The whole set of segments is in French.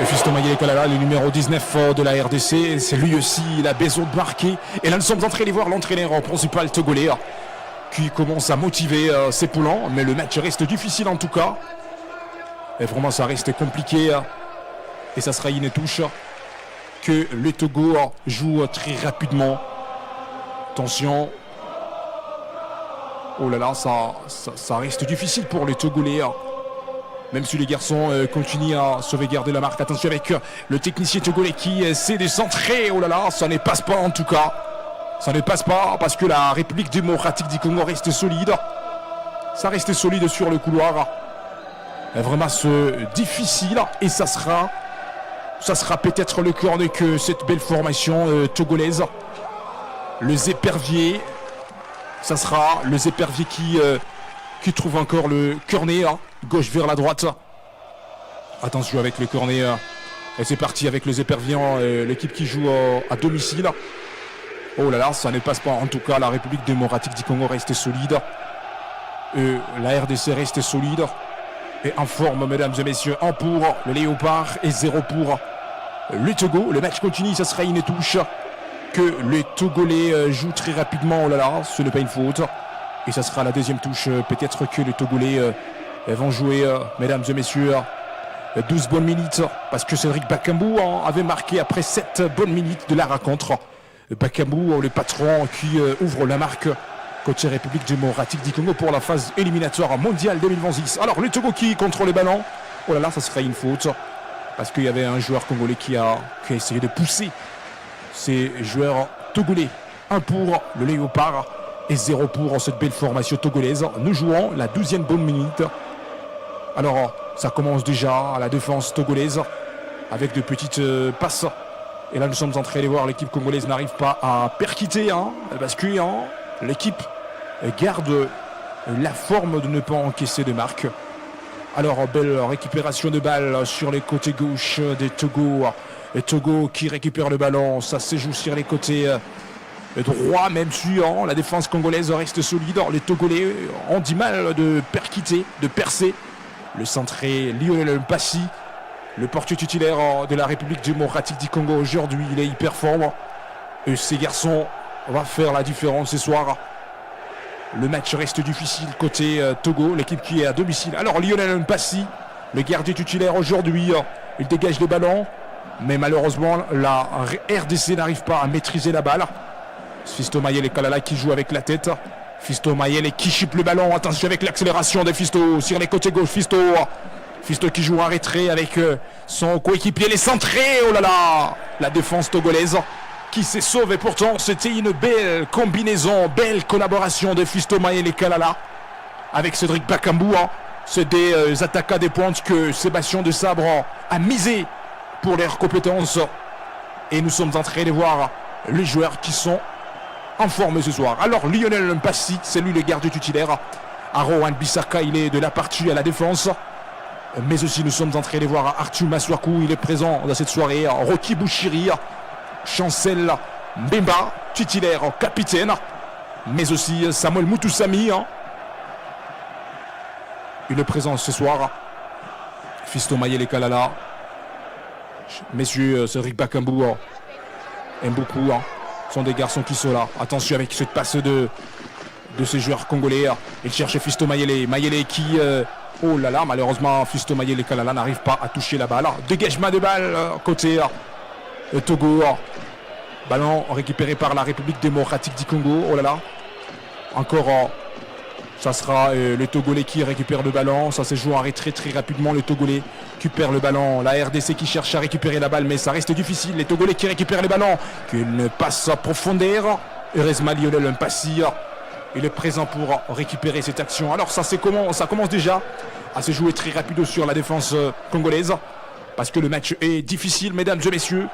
Fiston Mayele Kalala, le numéro 19 de la RDC, c'est lui aussi, il a besoin de marquer. Et là, nous sommes entrés voir l'entraîneur principal togolais qui commence à motiver ses poulains, mais le match reste difficile en tout cas. Et vraiment, ça reste compliqué. Et ça sera une touche que le Togo joue très rapidement. Attention. Oh là là, ça reste difficile pour les Togolais. Même si les garçons continuent à sauvegarder la marque. Attention avec le technicien togolais qui essaie de centrer. Oh là là, ça ne passe pas en tout cas. Ça ne passe pas parce que la République démocratique du Congo reste solide. Ça reste solide sur le couloir. Vraiment difficile. Et ça sera peut-être le corner que cette belle formation togolaise. Les éperviers. Ça sera les éperviers qui trouve encore le corner. Gauche vers la droite. Attention avec le corner. Et c'est parti avec les éperviers. L'équipe qui joue à domicile. Oh là là, ça ne passe pas. En tout cas, la République démocratique du Congo reste solide. La RDC reste solide. Et en forme, mesdames et messieurs. 1 pour le Léopard et 0 pour le Togo. Le match continue, ça sera une touche que les Togolais jouent très rapidement. Oh là là, ce n'est pas une faute. Et ça sera la deuxième touche. Peut-être que les Togolais vont jouer, mesdames et messieurs, 12 bonnes minutes. Parce que Cédric Bakambu avait marqué après 7 bonnes minutes de la rencontre. Bakambu, le patron qui ouvre la marque côté République démocratique du Congo pour la phase éliminatoire mondiale 2026. Alors le Togo qui contrôle le ballon. Oh là là, ça serait une faute. Parce qu'il y avait un joueur congolais qui a essayé de pousser ces joueurs togolais. 1 pour le Léopard et 0 pour cette belle formation togolaise. Nous jouons la 12e bonne minute. Alors ça commence déjà à la défense togolaise avec de petites passes. Et là nous sommes en train de voir l'équipe congolaise n'arrive pas à percuter. Parce que l'équipe garde la forme de ne pas encaisser de marque. Alors belle récupération de balle sur les côtés gauche des Togo. Et Togo qui récupère le ballon. Ça se joue sur les côtés droits, même si la défense congolaise reste solide. Les Togolais ont du mal de percuter, de percer. Le centré Lionel Mpassi, le portier titulaire de la République démocratique du Congo aujourd'hui, il est hyper fort. Et ces garçons vont faire la différence ce soir. Le match reste difficile côté Togo, l'équipe qui est à domicile. Alors Lionel Mpassi, le gardien titulaire aujourd'hui, il dégage le ballon. Mais malheureusement, la RDC n'arrive pas à maîtriser la balle. Fiston Mayele Kalala qui joue avec la tête. Fiston Mayele qui chipe le ballon. Attention avec l'accélération de Fiston sur les côtés gauche. Fiston qui joue en retrait avec son coéquipier. Les centrés, oh là là. La défense togolaise qui s'est sauvée. Pourtant, c'était une belle combinaison, belle collaboration de Fiston Mayele Kalala avec Cédric Bakambu. C'est des attaquants des pointes que Sébastien de Sabre a misé pour leurs compétences. Et nous sommes en train de voir les joueurs qui sont en forme ce soir. Alors Lionel Mpassi, c'est lui le gardien titulaire. Aro Wan-Bissaka, il est de la partie à la défense. Mais aussi nous sommes en train de voir Arthur Masuaku, il est présent dans cette soirée. Rocky Bouchiri, Chancel Mbemba, titulaire, capitaine. Mais aussi Samuel Moutoussami. Il est présent ce soir. Fiston Mayele Kalala. Messieurs, Cédric Bakambu aime beaucoup. Sont des garçons qui sont là. Attention avec cette passe de ces joueurs congolais. Il cherche Fiston Mayele. Mayele qui... oh là là, malheureusement, Fiston Mayele Kalala n'arrive pas à toucher la balle. Dégagement de balle côté Togo. Ballon récupéré par la République démocratique du Congo. Oh là là. Encore... ça sera le Togolais qui récupère le ballon. Ça se joue en retrait très rapidement. Le Togolais qui perd le ballon. La RDC qui cherche à récupérer la balle. Mais ça reste difficile. Les Togolais qui récupèrent le ballon. Qu'une passe à profondeur. Heureusement Lionel Mpassi. Il est présent pour récupérer cette action. Alors ça commence déjà à se jouer très rapide sur la défense congolaise. Parce que le match est difficile, mesdames et messieurs.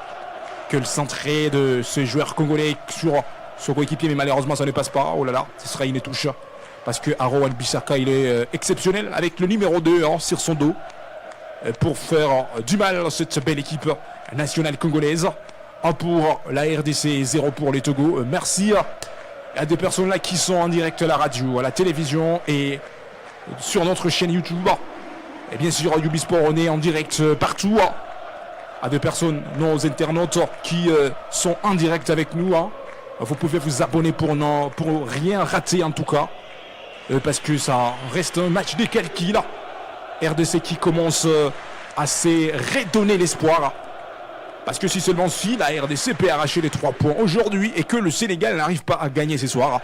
Que le centré de ce joueur congolais sur son coéquipier. Mais malheureusement ça ne passe pas. Oh là là, ce sera une touche. Parce que Aro Wan-Bissaka, il est exceptionnel avec le numéro 2 sur son dos pour faire du mal à cette belle équipe nationale congolaise. 1 pour la RDC, 0 pour les Togo. Merci à des personnes là qui sont en direct à la radio, à la télévision et sur notre chaîne YouTube. Et bien sûr, Ubisport, on est en direct partout. À des personnes, nos internautes qui sont en direct avec nous, hein. Vous pouvez vous abonner pour rien rater en tout cas. Parce que ça reste un match de calcul. RDC qui commence à se redonner l'espoir. Parce que si seulement si la RDC peut arracher les 3 points aujourd'hui et que le Sénégal n'arrive pas à gagner ce soir,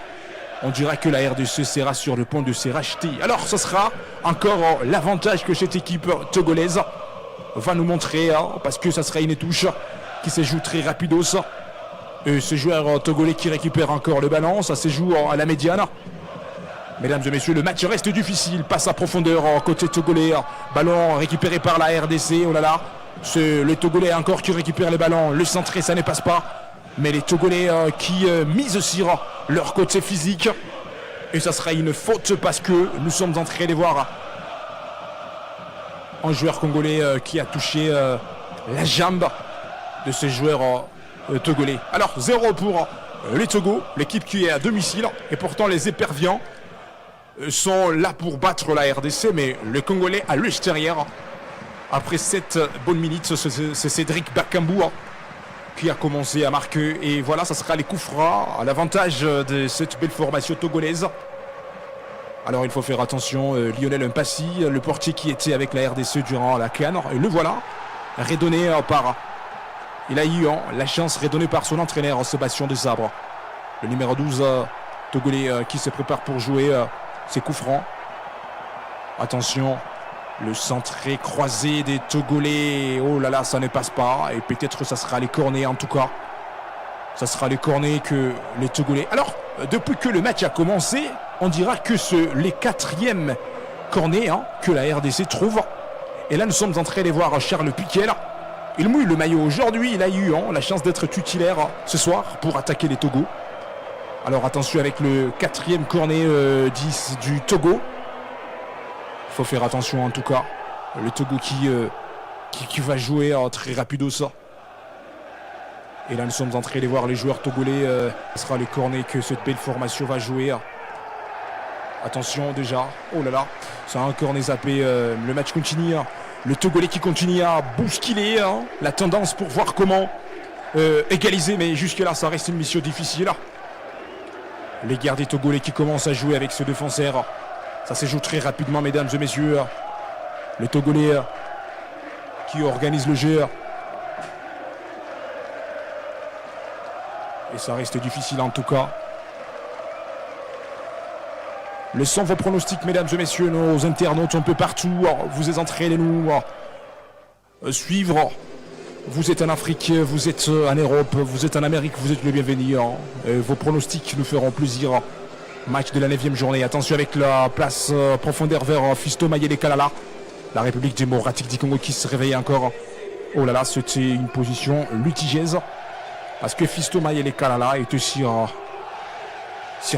on dira que la RDC sera sur le point de se racheter. Alors ce sera encore l'avantage que cette équipe togolaise va nous montrer, hein, parce que ça sera une touche qui se joue très rapidos. Ce joueur togolais qui récupère encore le ballon, ça se joue à la médiane. Mesdames et messieurs, le match reste difficile. Passe à profondeur côté togolais. Ballon récupéré par la RDC. Oh là là. C'est le Togolais encore qui récupère les ballons. Le centré, ça ne passe pas. Mais les Togolais qui misent sur leur côté physique. Et ça sera une faute parce que nous sommes en train de voir un joueur congolais qui a touché la jambe de ce joueur togolais. Alors 0 pour les Togo, l'équipe qui est à domicile. Et pourtant les éperviants sont là pour battre la RDC, mais le Congolais à l'extérieur. Après 7 bonnes minutes, c'est Cédric Bakambu qui a commencé à marquer. Et voilà, ça sera les coups francs à l'avantage de cette belle formation togolaise. Alors il faut faire attention, Lionel Mpassi, le portier qui était avec la RDC durant la CAN. Et le voilà, redonné par... Il a eu la chance redonnée par son entraîneur, Sébastien Desabre. Le numéro 12 togolais qui se prépare pour jouer... ses coups francs. Attention, le centré croisé des Togolais. Oh là là, ça ne passe pas. Et peut-être ça sera les cornets en tout cas. Ça sera les cornets que les Togolais. Alors, depuis que le match a commencé, on dira que c'est les 4e cornets que la RDC trouve. Et là, nous sommes en train de voir Charles Piquet. Il mouille le maillot aujourd'hui. Il a eu la chance d'être titulaire ce soir pour attaquer les Togo. Alors attention avec le 4e cornet 10 du Togo. Il faut faire attention en tout cas. Le Togo qui va jouer très rapido ça. Et là nous sommes en train de voir les joueurs togolais. Ce sera les cornets que cette belle formation va jouer. Attention déjà. Oh là là. C'est un cornet zappé. Le match continue. Le Togolais qui continue à bousculer la tendance pour voir comment égaliser. Mais jusque là ça reste une mission difficile. Les gardiens togolais qui commencent à jouer avec ce défenseur. Ça se joue très rapidement, mesdames et messieurs. Le Togolais qui organise le jeu. Et ça reste difficile en tout cas. Laissons vos pronostics, mesdames et messieurs, nos internautes un peu partout. Vous êtes en train de nous suivre. Vous êtes en Afrique, vous êtes en Europe, vous êtes en Amérique, vous êtes le bienvenu. Vos pronostics nous feront plaisir. Match de la 9e journée. Attention avec la place profondeur vers Fiston Mayele Kalala. La République démocratique du Congo qui se réveille encore. Oh là là, c'était une position litigieuse. Parce que Fiston Mayele Kalala était sur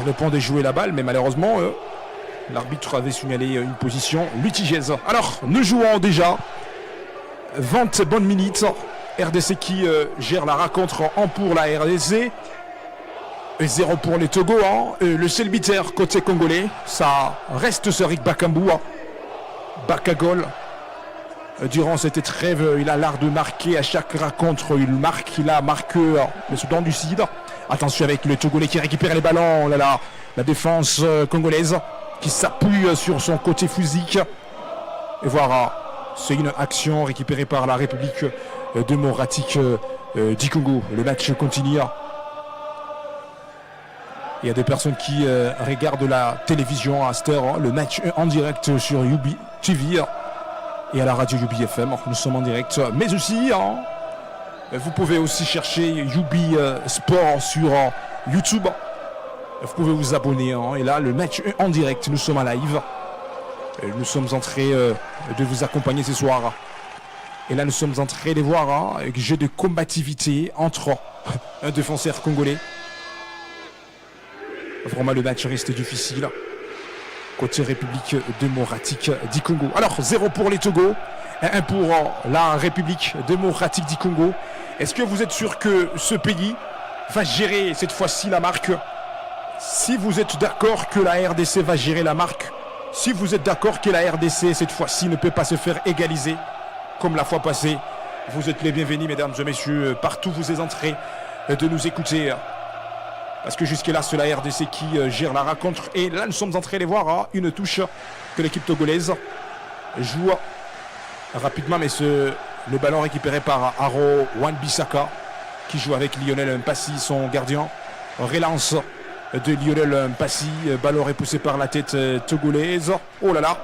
le point de jouer la balle. Mais malheureusement, l'arbitre avait signalé une position litigieuse. Alors, nous jouons déjà 20 bonnes minutes. RDC qui gère la rencontre en pour la RDC. 0 pour les Togo. Le seul buteur côté congolais, ça reste Cédric Bakambu. Bakagol. Durant cette trêve, il a l'art de marquer à chaque rencontre. Il a marqué le Soudan du Sud. Attention avec le Togolais qui récupère les ballons. Là, là, la défense congolaise qui s'appuie sur son côté physique. Et voilà, c'est une action récupérée par la République démocratique du Congo. Le match continue. Il y a des personnes qui regardent la télévision à cette heure. Le match en direct sur Yubi TV et à la radio Yubi FM. Nous sommes en direct. Mais aussi, vous pouvez aussi chercher Yubi Sport sur YouTube. Vous pouvez vous abonner. Et là, le match en direct. Nous sommes en live. Nous sommes en train de vous accompagner ce soir. Et là, nous sommes en train de voir un jeu de combativité entre un défenseur congolais. Vraiment, le match reste difficile. Côté République démocratique du Congo. Alors, 0 pour les Togo, 1 pour la République démocratique du Congo. Est-ce que vous êtes sûr que ce pays va gérer cette fois-ci la marque? Si vous êtes d'accord que la RDC va gérer la marque, si vous êtes d'accord que la RDC cette fois-ci ne peut pas se faire égaliser comme la fois passée, Vous êtes les bienvenus, mesdames et messieurs, partout où vous êtes entrés de nous écouter. Parce que jusque-là, c'est la RDC qui gère la rencontre. Et là, nous sommes entrés de voir une touche que l'équipe togolaise joue rapidement. Mais le ballon récupéré par Aro Wan-Bissaka, qui joue avec Lionel Mpassi, son gardien. Relance de Lionel Mpassi. Ballon repoussé par la tête togolaise. Oh là là.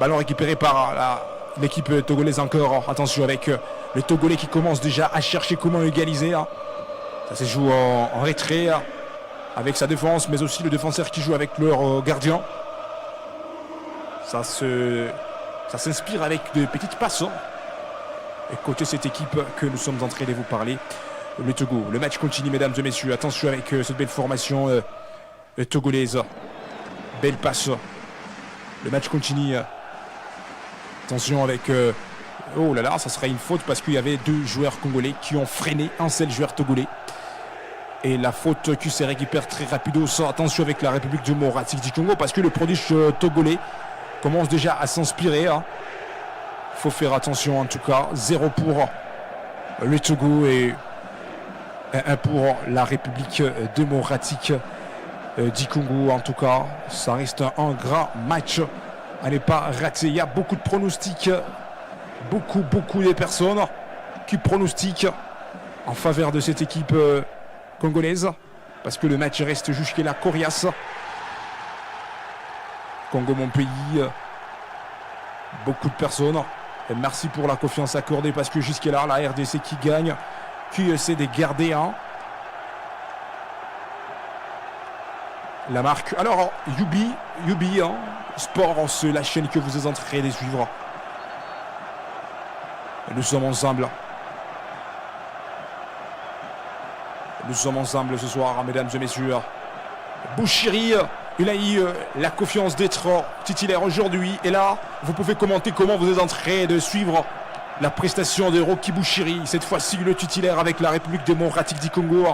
Ballon récupéré par l'équipe togolaise encore. Attention avec le Togolais qui commence déjà à chercher comment égaliser. Ça se joue en retrait avec sa défense, mais aussi le défenseur qui joue avec leur gardien. Ça s'inspire avec de petites passes. Et côté cette équipe que nous sommes en train de vous parler, le Togo. Le match continue, mesdames et messieurs. Attention avec cette belle formation togolaise. Belle passe. Le match continue. Attention avec... oh là là, ça serait une faute parce qu'il y avait deux joueurs congolais qui ont freiné un seul joueur togolais. Et la faute qui se récupère très rapido. Attention avec la République démocratique du Congo parce que le prodige togolais commence déjà à s'inspirer. Il faut faire attention en tout cas. 0 pour le Togo et 1 pour la République démocratique du Congo. En tout cas, ça reste un grand match à ne pas rater. Il y a beaucoup de pronostics. Beaucoup de personnes qui pronostiquent en faveur de cette équipe congolaise parce que le match reste jusqu'à coriace. Congo mon pays, beaucoup de personnes. Et merci pour la confiance accordée parce que jusqu'à là, la RDC qui gagne, qui essaie de garder la marque. Alors, Yubi, Sport, c'est la chaîne que vous êtes en train de suivre. Nous sommes ensemble. Nous sommes ensemble ce soir, mesdames et messieurs. Bouchiri, il a eu la confiance d'être titulaire aujourd'hui. Et là, vous pouvez commenter comment vous êtes en train de suivre la prestation de Rocky Bouchiri. Cette fois-ci, le titulaire avec la République démocratique du Congo.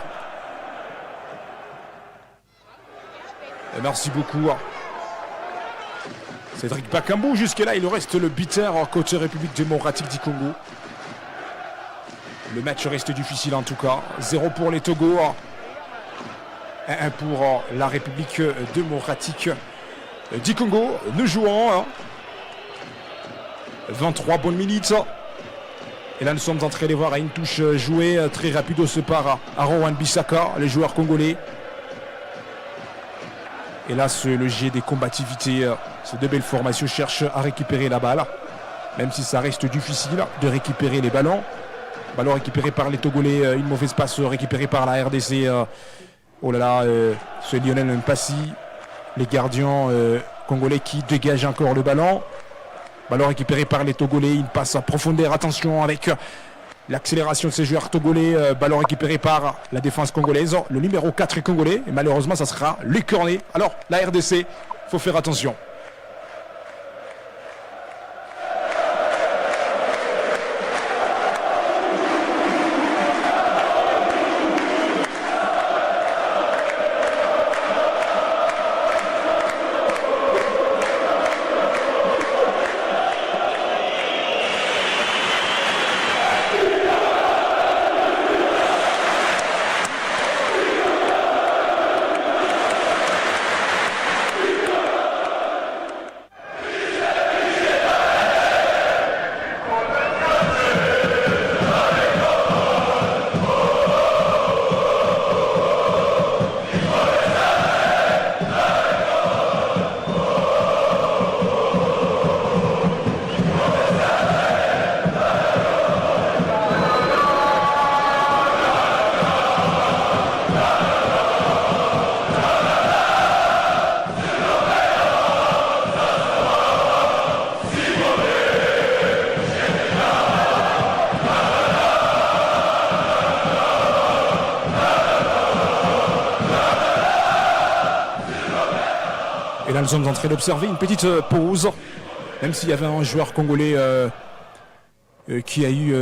Et merci beaucoup. Cédric Bakambu, jusque-là, il reste le buteur côté République démocratique du Congo. Le match reste difficile en tout cas. 0 pour les Togo. 1 pour la République démocratique du Congo. Nous jouons 23 bonnes minutes. Et là, nous sommes en train de voir une touche jouée très rapide par Aro Wan-Bissaka, les joueurs congolais. Et là, c'est le jet des combativités. Ces deux belles formations cherchent à récupérer la balle. Même si ça reste difficile de récupérer les ballons. Ballon récupéré par les Togolais. Une mauvaise passe récupérée par la RDC. Oh là là, c'est Lionel Mpassi. Les gardiens congolais qui dégagent encore le ballon. Ballon récupéré par les Togolais. Une passe à profondeur. Attention avec l'accélération de ces joueurs togolais. Ballon récupéré par la défense congolaise. Le numéro 4 est congolais. Et malheureusement, ça sera Luc Cornet. Alors, la RDC, il faut faire attention. Et là, nous sommes en train d'observer une petite pause. Même s'il y avait un joueur congolais qui a eu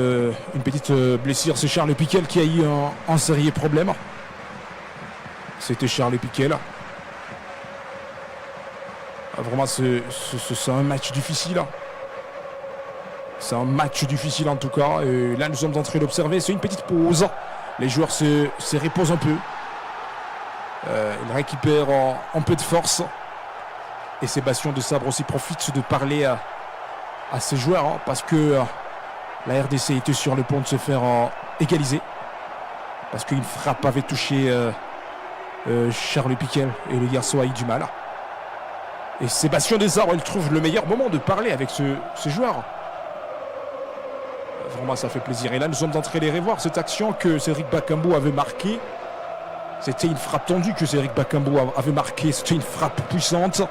une petite blessure, c'est Charles Piquel qui a eu un sérieux problème. C'était Charles Piquel. Vraiment, c'est un match difficile. C'est un match difficile en tout cas. Et là, nous sommes en train d'observer. C'est une petite pause. Les joueurs se reposent un peu. Ils récupèrent un peu de force. Et Sébastien Desabre aussi profite de parler à ses joueurs. Parce que la RDC était sur le point de se faire égaliser. Parce qu'une frappe avait touché Charles Piquel. Et le garçon a eu du mal. Et Sébastien Desabre, il trouve le meilleur moment de parler avec ce joueur. Vraiment, ça fait plaisir. Et là, nous sommes en train de revoir cette action que Cédric Bakambu avait marquée. C'était une frappe tendue que Cédric Bakambu avait marquée. C'était une frappe puissante.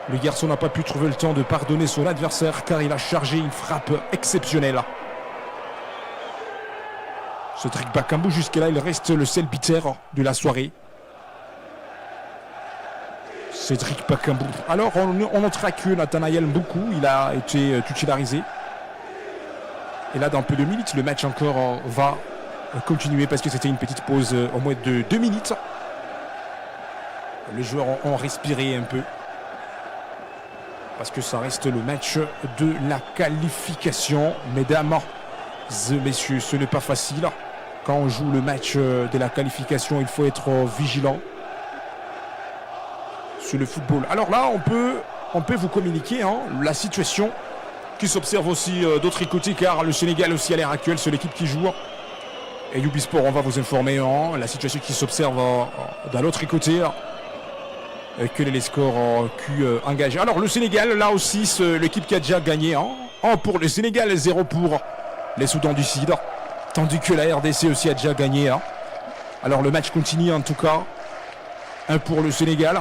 Le garçon n'a pas pu trouver le temps de pardonner son adversaire car il a chargé une frappe exceptionnelle. Cédric Bakambu, jusqu'à là, il reste le seul buteur de la soirée. Cédric Bakambu. Alors, on notera que Nathanaël Mboukou, il a été titularisé. Et là, dans peu de minutes, le match encore va continuer parce que c'était une petite pause au moins de 2 minutes. Les joueurs ont respiré un peu. Parce que ça reste le match de la qualification. Mesdames et messieurs, ce n'est pas facile. Quand on joue le match de la qualification, il faut être vigilant sur le football. Alors là, on peut vous communiquer la situation qui s'observe aussi d'autres côtés, car le Sénégal aussi à l'heure actuelle, c'est l'équipe qui joue. Et Ubisport, on va vous informer la situation qui s'observe d'un l'autre côté. Quels sont les scores qui engagent. Alors le Sénégal, là aussi, c'est l'équipe qui a déjà gagné. 1 pour le Sénégal, 0 pour les Soudans du Sud. Tandis que la RDC aussi a déjà gagné. Alors le match continue en tout cas. 1 pour le Sénégal.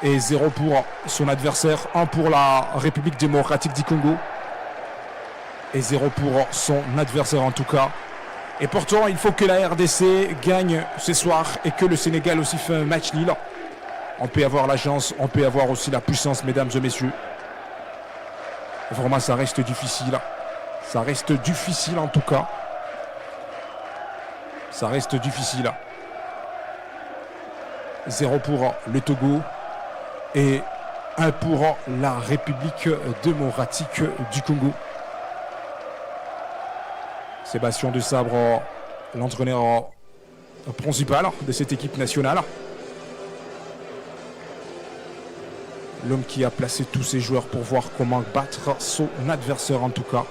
Et 0 pour son adversaire, 1 pour la République démocratique du Congo. Et 0 pour son adversaire en tout cas. Et pourtant, il faut que la RDC gagne ce soir et que le Sénégal aussi fait un match nul. On peut avoir la chance, on peut avoir aussi la puissance, mesdames et messieurs. Vraiment, ça reste difficile. Ça reste difficile en tout cas. Ça reste difficile. 0 pour le Togo. Et 1 pour la République démocratique du Congo. Sébastien Desabre, l'entraîneur principal de cette équipe nationale. L'homme qui a placé tous ses joueurs pour voir comment battre son adversaire en tout cas.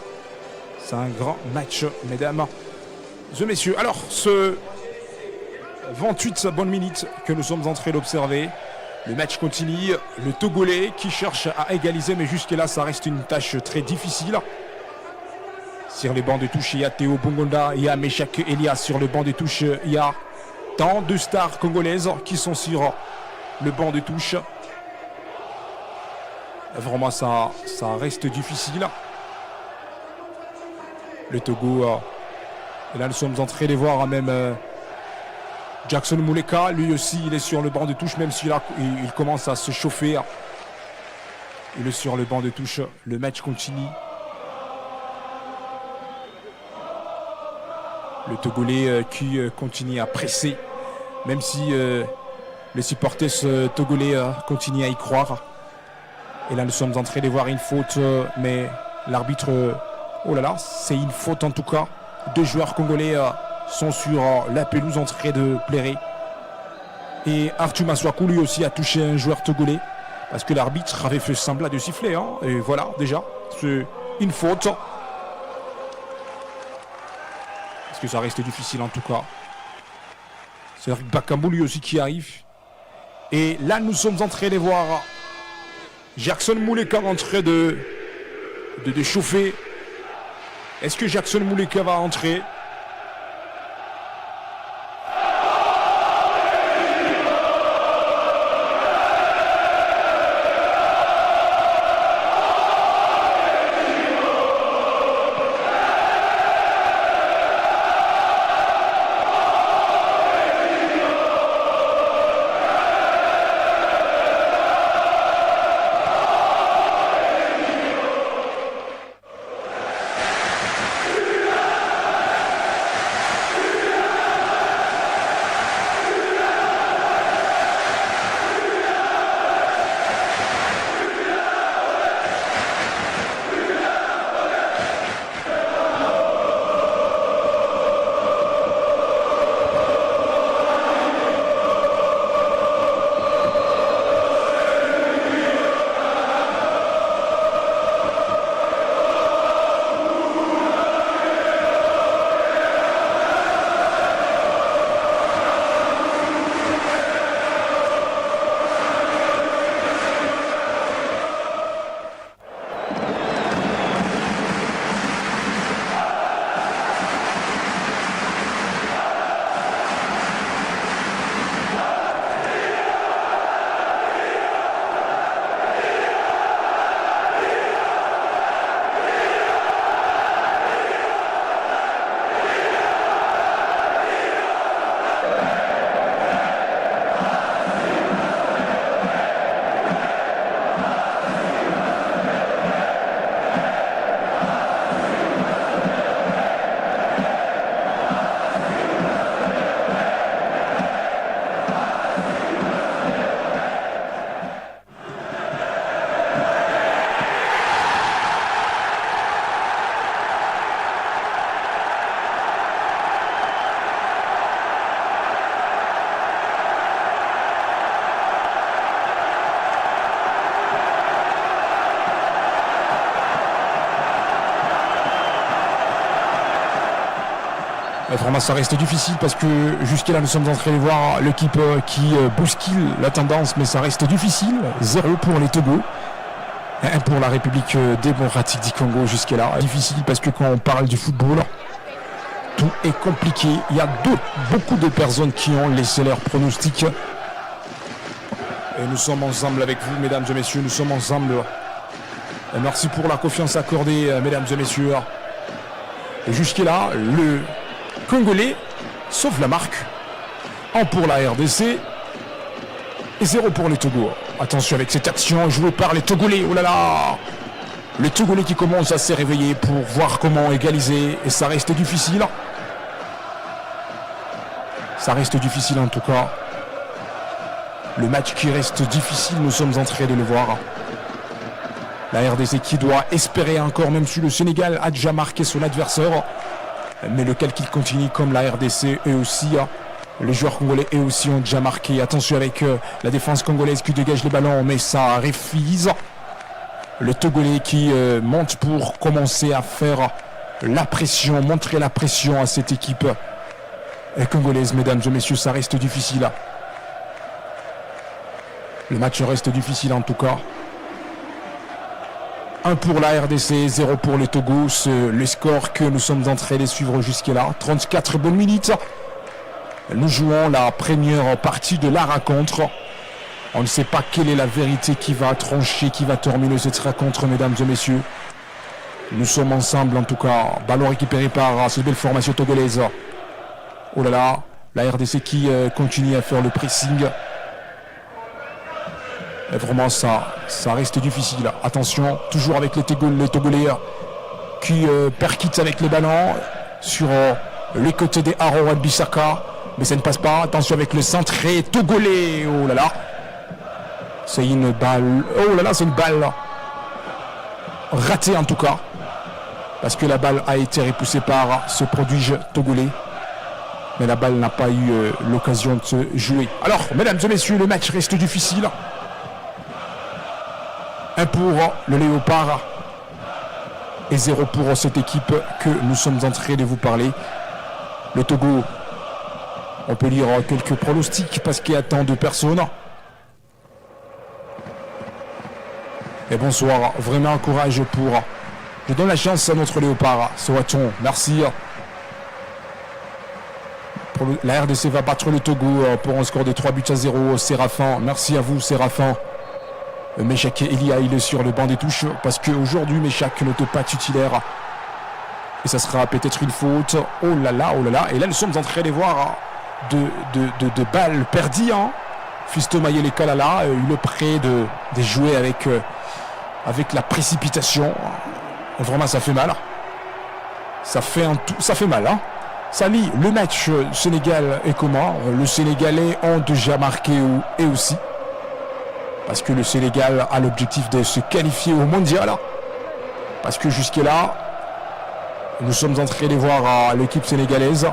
C'est un grand match, mesdames et messieurs. Alors, ce 28 bonnes minutes que nous sommes en train d'observer. Le match continue, le Togolais qui cherche à égaliser, mais jusque-là, ça reste une tâche très difficile. Sur les bancs de touche, il y a Théo Bongonda, il y a Meshak Elia. Sur le banc de touche, il y a tant de stars congolaises qui sont sur le banc de touche. Vraiment, ça reste difficile. Le Togo, et là, nous sommes en train de voir même... Jackson Mouleka, lui aussi, il est sur le banc de touche, même s'il il commence à se chauffer. Il est sur le banc de touche. Le match continue. Le Togolais qui continue à presser, même si les supporters togolais continuent à y croire. Et là, nous sommes en train de voir une faute, mais l'arbitre... oh là là, c'est une faute en tout cas. 2 joueurs congolais... sont sur la pelouse en train de plairer. Et Arthur Maswakou lui aussi a touché un joueur togolais parce que l'arbitre avait fait semblant de siffler. Et voilà, déjà, c'est une faute. Parce que ça reste difficile en tout cas. C'est Bakambu lui aussi qui arrive. Et là, nous sommes en train de voir Jackson Mouleka en train de chauffer. Est-ce que Jackson Mouleka va entrer ? Vraiment, ça reste difficile parce que jusqu'à là, nous sommes en train de voir l'équipe qui bouscule la tendance, mais ça reste difficile. 0 pour les Togo, 1 pour la République démocratique du Congo jusqu'à là. Difficile parce que quand on parle du football, tout est compliqué. Il y a beaucoup de personnes qui ont laissé leur pronostic. Et nous sommes ensemble avec vous, mesdames et messieurs. Nous sommes ensemble. Et merci pour la confiance accordée, mesdames et messieurs. Et jusqu'à là, le Congolais sauve la marque. 1 pour la RDC et 0 pour les Togo. Attention avec cette action jouée par les Togolais. Oh là là! Les Togolais qui commencent à se réveiller pour voir comment égaliser. Et ça reste difficile. Ça reste difficile en tout cas. Le match qui reste difficile, nous sommes en train de le voir. La RDC qui doit espérer encore, même si le Sénégal a déjà marqué son adversaire. Mais le calcul continue comme la RDC et aussi les joueurs congolais eux aussi ont déjà marqué. Attention avec la défense congolaise qui dégage les ballons, mais ça refuse. Le Togolais qui monte pour commencer à faire la pression, montrer la pression à cette équipe congolaise. Mesdames et messieurs, ça reste difficile. Le match reste difficile en tout cas. 1 pour la RDC, 0 pour les Togo. C'est le score que nous sommes en train de suivre jusque-là. 34 bonnes minutes. Nous jouons la première partie de la rencontre. On ne sait pas quelle est la vérité qui va trancher, qui va terminer cette rencontre, mesdames et messieurs. Nous sommes ensemble en tout cas. Ballon récupéré par cette belle formation togolaise. Oh là là, la RDC qui continue à faire le pressing. Et vraiment ça reste difficile. Attention, toujours avec les Togolais qui percutent avec les ballons sur les côtés des Aaron Wan-Bissaka. Mais ça ne passe pas. Attention avec le centré Togolais. Oh là là. C'est une balle. Oh là là, c'est une balle ratée en tout cas. Parce que la balle a été repoussée par ce prodige Togolais. Mais la balle n'a pas eu l'occasion de se jouer. Alors, mesdames et messieurs, le match reste difficile. 1 pour le Léopard et 0 pour cette équipe que nous sommes en train de vous parler. Le Togo, on peut lire quelques pronostics parce qu'il y a tant de personnes. Et bonsoir, vraiment courage pour... Je donne la chance à notre Léopard, soit-on. Merci. La RDC va battre le Togo pour un score de 3-0. Séraphin, merci à vous Séraphin. Meshak Elia, il est sur le banc des touches parce qu'aujourd'hui Meshak n'était pas titulaire. Et ça sera peut-être une faute. Oh là là, oh là là. Et là nous sommes en train de voir de balles perdues. Fiston Mayele Kalala, il est prêt de jouer avec la précipitation. Vraiment ça fait mal. Ça fait mal. Ça lit le match Sénégal et comment le Sénégalais ont déjà marqué et aussi. Parce que le Sénégal a l'objectif de se qualifier au mondial. Parce que jusque-là, nous sommes en train de voir l'équipe sénégalaise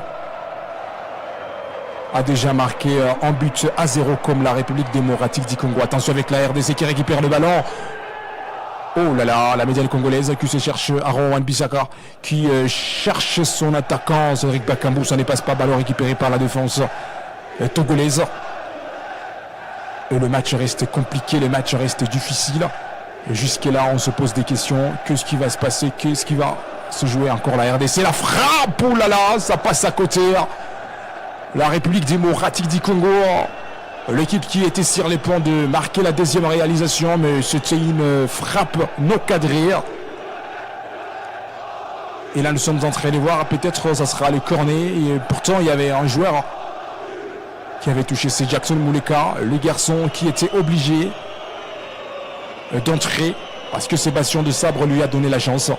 a déjà marqué un but à 0 comme la République démocratique du Congo. Attention avec la RDC qui récupère le ballon. Oh là là, la médaille congolaise qui se cherche Aaron Wan-Bissaka qui cherche son attaquant Cédric Bakambu. Ça ne passe pas, ballon récupéré par la défense togolaise. Et le match reste compliqué, le match reste difficile. Jusque-là, on se pose des questions. Qu'est-ce qui va se passer? Qu'est-ce qui va se jouer encore? La RDC, la frappe! Oh là là, ça passe à côté. La République démocratique du Congo. L'équipe qui était sur les points de marquer la deuxième réalisation, mais c'était une frappe non cadrée. Et là, nous sommes en train de voir, peut-être ça sera le cornet. Et pourtant, il y avait un joueur qui avait touché, c'est Jackson Mouleka, le garçon qui était obligé d'entrer parce que Sébastien de Sabre lui a donné la chance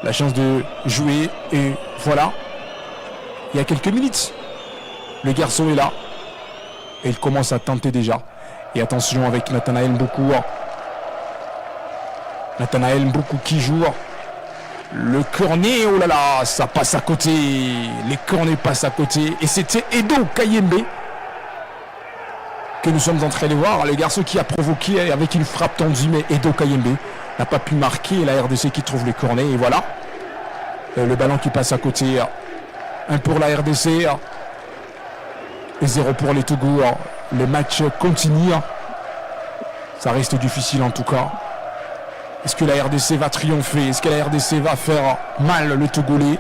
de jouer. Et voilà, il y a quelques minutes, le garçon est là et il commence à tenter déjà. Et attention avec Nathanaël Mboukou. Nathanaël Mboukou qui joue. Le cornet, oh là là, ça passe à côté. Les cornets passent à côté. Et c'était Edo Kayembe que nous sommes en train de voir. Le garçon qui a provoqué avec une frappe tendue, mais Edo Kayembe n'a pas pu marquer. La RDC qui trouve les cornets. Et voilà. Le ballon qui passe à côté 1 pour la RDC et 0 pour les Togo. Le match continue. Ça reste difficile en tout cas. Est-ce que la RDC va triompher? Est-ce que la RDC va faire mal le Togolais?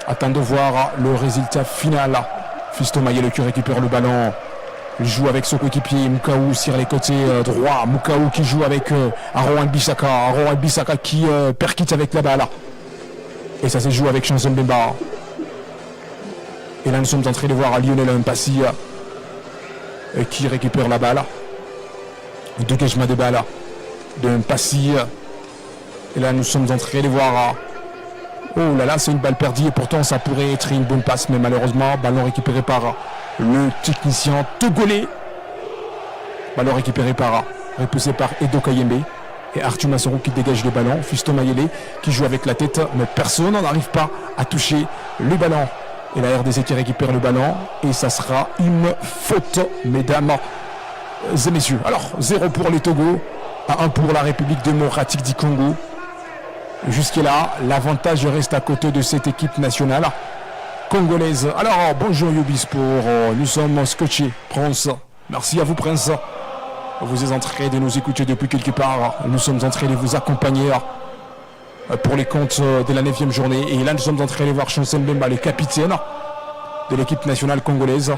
Attends de voir le résultat final. Fiston Mayele qui récupère le ballon. Il joue avec son coéquipier Mukaou sur les côtés droits. Mukaou qui joue avec Aaron Bissaka. Aaron Bissaka qui percute avec la balle. Et ça se joue avec Chanson Bemba. Et là nous sommes en train de voir Lionel Mpassi qui récupère la balle. Dégagement de balle de Mpassi. Et là nous sommes en train de voir... Oh là là, c'est une balle perdue et pourtant ça pourrait être une bonne passe. Mais malheureusement, ballon récupéré par le technicien togolais. Ballon récupéré repoussé par Edo Kayembe. Et Arthur Masoro qui dégage le ballon. Fiston Mayele qui joue avec la tête. Mais personne n'arrive pas à toucher le ballon. Et la RDC qui récupère le ballon. Et ça sera une faute, mesdames et messieurs. Alors, 0 pour les Togo, à 1 pour la République démocratique du Congo. Jusque-là, l'avantage reste à côté de cette équipe nationale congolaise. Alors, bonjour Ubisport, nous sommes scotchés. Prince, merci à vous Prince. Vous êtes en train de nous écouter depuis quelque part. Nous sommes en train de vous accompagner pour les comptes de la 9e journée. Et là, nous sommes en train de voir Chancel Mbemba, le capitaine de l'équipe nationale congolaise.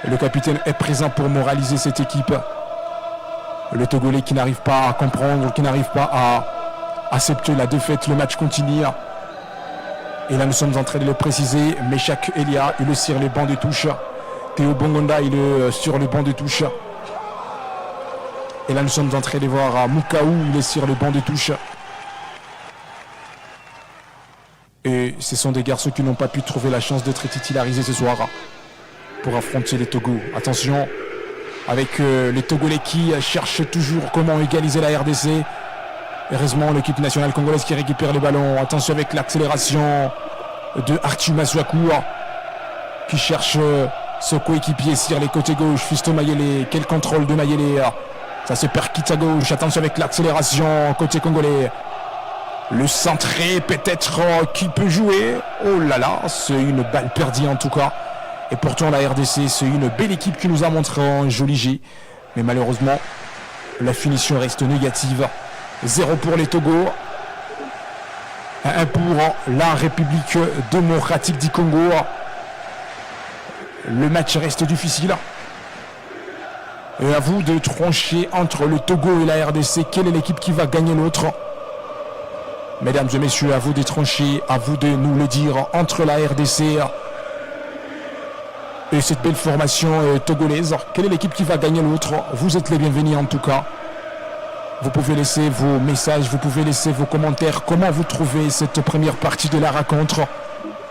Le capitaine est présent pour moraliser cette équipe. Le Togolais qui n'arrive pas à comprendre, qui n'arrive pas à accepter la défaite, le match continue. Et là nous sommes en train de le préciser. Meshak Elia, il est sur les bancs de touche. Théo Bongonda, il est sur le banc de touche. Et là nous sommes en train de voir Mukaou, il est sur le banc de touche. Et ce sont des garçons qui n'ont pas pu trouver la chance d'être titularisés ce soir pour affronter les Togo. Attention, avec les Togolais qui cherchent toujours comment égaliser la RDC. Heureusement, l'équipe nationale congolaise qui récupère les ballons. Attention avec l'accélération de Arthur Masuaku qui cherche ce coéquipier sur les côtés gauche. Fiston Mayele, quel contrôle de Mayele. Ça se percute à gauche. Attention avec l'accélération côté congolais. Le centré peut-être qui peut jouer. Oh là là, c'est une balle perdue en tout cas. Et pourtant la RDC, c'est une belle équipe qui nous a montré un joli jet. Mais malheureusement, la finition reste négative. 0 pour les Togo, 1 pour la République démocratique du Congo. Le match reste difficile. Et à vous de trancher entre le Togo et la RDC. Quelle est l'équipe qui va gagner l'autre? Mesdames et messieurs, à vous de trancher, à vous de nous le dire entre la RDC et cette belle formation togolaise. Quelle est l'équipe qui va gagner l'autre? Vous êtes les bienvenus en tout cas. Vous pouvez laisser vos messages, vous pouvez laisser vos commentaires. Comment vous trouvez cette première partie de la rencontre?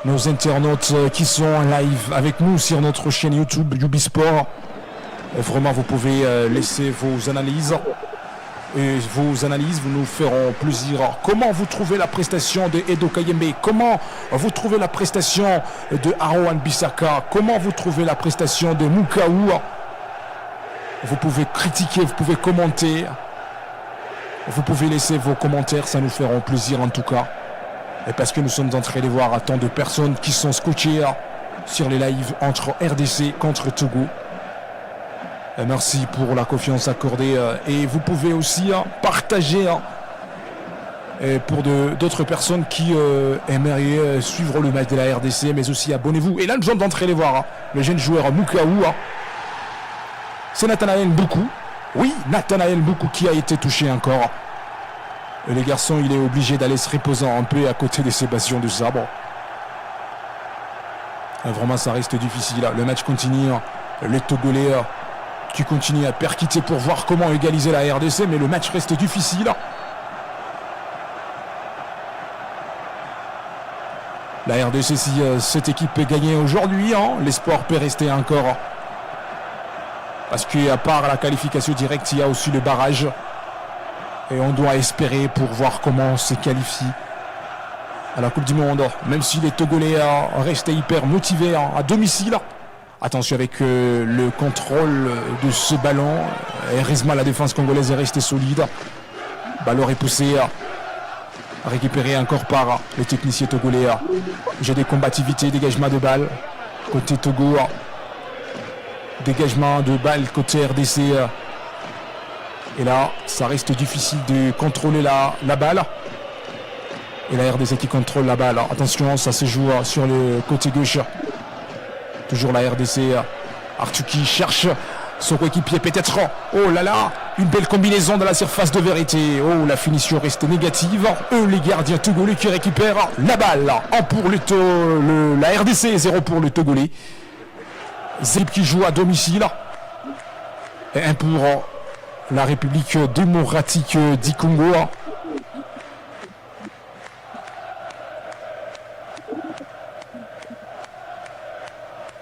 Nos internautes qui sont en live avec nous sur notre chaîne YouTube Ubisport. Vraiment, vous pouvez laisser vos analyses. Et vos analyses vous nous feront plaisir. Comment vous trouvez la prestation de Edo Kayembe? Comment vous trouvez la prestation de Aaron Bissaka? Comment vous trouvez la prestation de Mukaou? Vous pouvez critiquer, vous pouvez commenter. Vous pouvez laisser vos commentaires, ça nous fera plaisir en tout cas. Et parce que nous sommes en train de voir tant de personnes qui sont scotchées sur les lives entre RDC contre Togo. Et merci pour la confiance accordée. Et vous pouvez aussi partager pour d'autres personnes qui aimeraient suivre le match de la RDC, mais aussi abonnez-vous. Et là nous sommes en train de voir le jeune joueur Mukaou. C'est Nathanaël Mboukou. Oui, Nathanaël Mboukou qui a été touché encore. Et les garçons, il est obligé d'aller se reposer un peu à côté de Sébastien de Sabre. Vraiment, ça reste difficile. Le match continue. Les Togolais qui continuent à percuter pour voir comment égaliser la RDC, mais le match reste difficile. La RDC, si cette équipe peut gagner aujourd'hui, l'espoir peut rester encore. Parce qu'à part la qualification directe, il y a aussi le barrage. Et on doit espérer pour voir comment on se qualifie à la Coupe du Monde. Même si les Togolais restent hyper motivés à domicile. Attention avec le contrôle de ce ballon. Heureusement, la défense congolaise est restée solide. Ballon repoussé Récupéré encore par le technicien togolais. J'ai des combativités, dégagement de balles côté Togo. Dégagement de balles côté RDC. Et là, ça reste difficile de contrôler la balle. Et la RDC qui contrôle la balle. Attention, ça se joue sur le côté gauche. Toujours la RDC. Arthur qui cherche son coéquipier peut-être. Oh là là, une belle combinaison dans la surface de vérité. Oh, la finition reste négative. Eux, les gardiens togolais qui récupèrent la balle. 1 pour la RDC, 0 pour le Togolais. Zeb qui joue à domicile. Et 1 pour la République démocratique du Congo.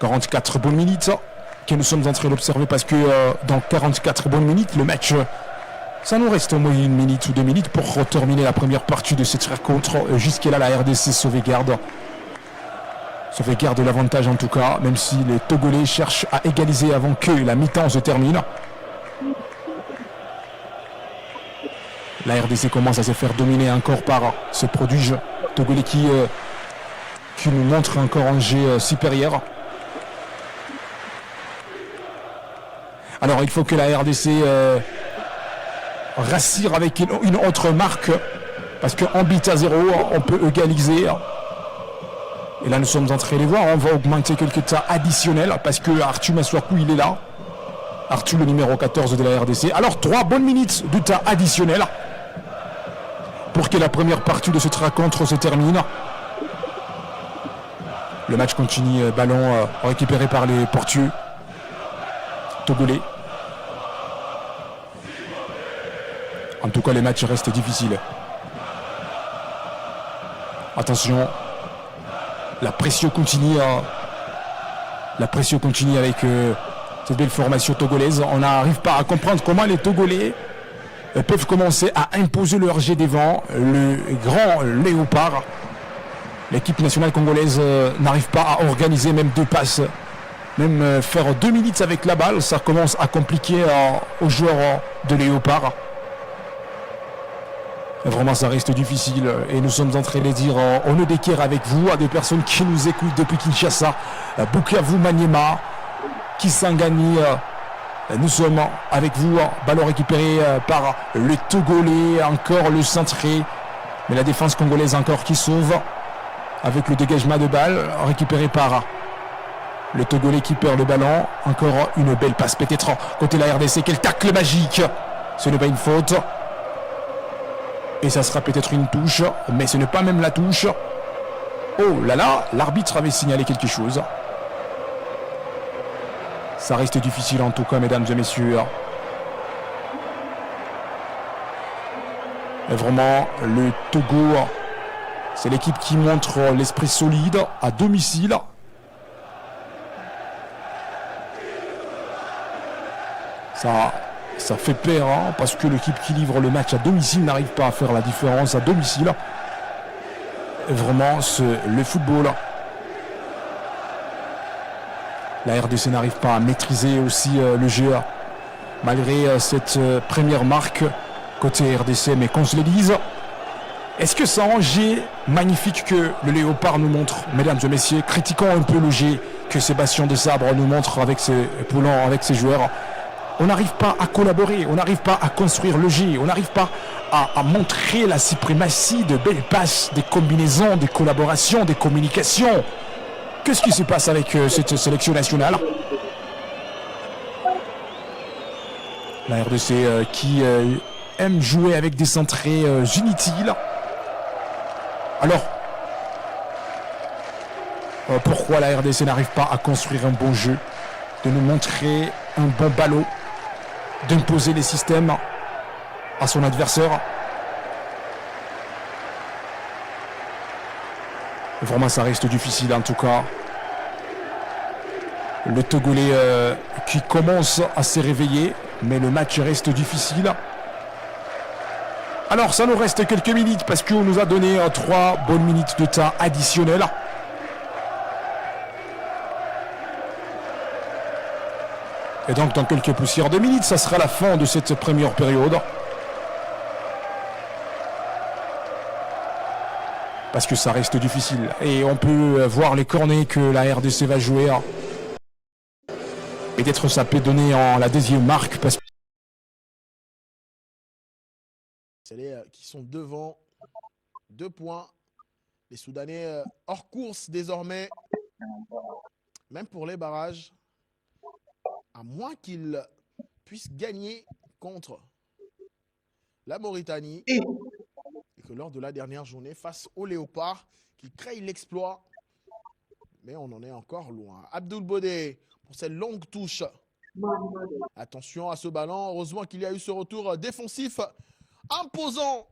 « 44 bonnes minutes que nous sommes en train d'observer parce que dans 44 bonnes minutes, le match, ça nous reste au moins 1 minute ou 2 minutes pour terminer la première partie de cette rencontre. Jusqu'à là, la RDC sauvegarde l'avantage en tout cas, même si les Togolais cherchent à égaliser avant que la mi-temps se termine. La RDC commence à se faire dominer encore par ce prodige Togolais qui nous montre encore un jeu supérieur. Alors il faut que la RDC rassure avec une autre marque, parce qu'en but à 0, on peut égaliser. Et là nous sommes en train de les voir, on va augmenter quelques temps additionnels, parce que Arthur Maswaku il est là. Arthur le numéro 14 de la RDC. Alors 3 bonnes minutes de temps additionnel pour que la première partie de cette rencontre se termine. Le match continue, ballon récupéré par les portiers togolais. En tout cas, les matchs restent difficiles. Attention, la pression continue. La pression continue avec cette belle formation togolaise. On n'arrive pas à comprendre comment les Togolais peuvent commencer à imposer leur jet devant le grand léopard. L'équipe nationale congolaise n'arrive pas à organiser même 2 passes. Même faire 2 minutes avec la balle, ça commence à compliquer aux joueurs de léopard. Vraiment, ça reste difficile et nous sommes en train de dire on ne déquiert avec vous à des personnes qui nous écoutent depuis Kinshasa, Bukavu, Maniema, Kisangani. Nous sommes avec vous, ballon récupéré par le Togolais, encore le centré, mais la défense congolaise encore qui sauve avec le dégagement de balle récupéré par le Togolais qui perd le ballon. Encore une belle passe peut-être côté la RDC. Quel tacle magique! Ce n'est pas une faute. Et ça sera peut-être une touche, mais ce n'est pas même la touche. Oh là là, l'arbitre avait signalé quelque chose. Ça reste difficile en tout cas, mesdames et messieurs. Et vraiment, le Togo, c'est l'équipe qui montre l'esprit solide à domicile. Ça fait peur, hein, parce que l'équipe qui livre le match à domicile n'arrive pas à faire la différence à domicile. Et vraiment, le football. La RDC n'arrive pas à maîtriser aussi le jeu, malgré cette première marque côté RDC. Mais qu'on se le dise, est-ce que c'est un jet magnifique que le Léopard nous montre, mesdames et messieurs? Critiquons un peu le jet que Sébastien Desabre nous montre avec ses poulants, avec ses joueurs. On n'arrive pas à collaborer, on n'arrive pas à construire le jeu, on n'arrive pas à montrer la suprématie de belles passes, des combinaisons, des collaborations, des communications. Qu'est-ce qui se passe avec cette sélection nationale? La RDC qui aime jouer avec des centrés inutiles. Alors, pourquoi la RDC n'arrive pas à construire un bon jeu, de nous montrer un bon ballon, d'imposer les systèmes à son adversaire? Vraiment, ça reste difficile en tout cas. Le Togolais qui commence à se réveiller, mais le match reste difficile. Alors, ça nous reste quelques minutes parce qu'on nous a donné 3 bonnes minutes de temps additionnel. Et donc, dans quelques poussières de minutes, ça sera la fin de cette première période. parce que ça reste difficile. Et on peut voir les cornets que la RDC va jouer. Et d'être ça peut donner en la deuxième marque parce que c'est les qui sont devant. 2 points. Les Soudanais hors course désormais. Même pour les barrages. À moins qu'ils puissent gagner contre la Mauritanie. Et que lors de la dernière journée, face aux Léopards, qui créent l'exploit. Mais on en est encore loin. Abdoul Bodé pour cette longue touche. Attention à ce ballon. Heureusement qu'il y a eu ce retour défensif imposant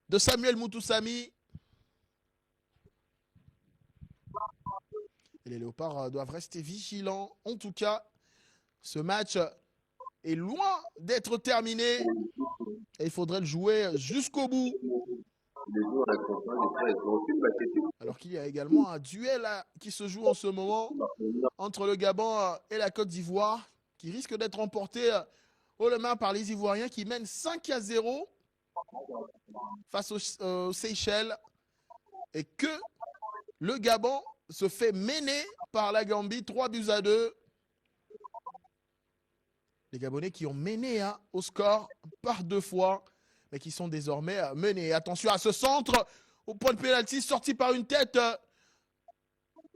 de Samuel Moutoussamy. Et les Léopards doivent rester vigilants. En tout cas, ce match est loin d'être terminé. Et il faudrait le jouer jusqu'au bout. Alors qu'il y a également un duel qui se joue en ce moment entre le Gabon et la Côte d'Ivoire, qui risque d'être remporté haut la main par les Ivoiriens qui mènent 5-0 face aux Seychelles. Et que le Gabon se fait mener par la Gambie 3-2. Les Gabonais qui ont mené au score par 2 fois, mais qui sont désormais menés. Attention à ce centre au point de pénalty sorti par une tête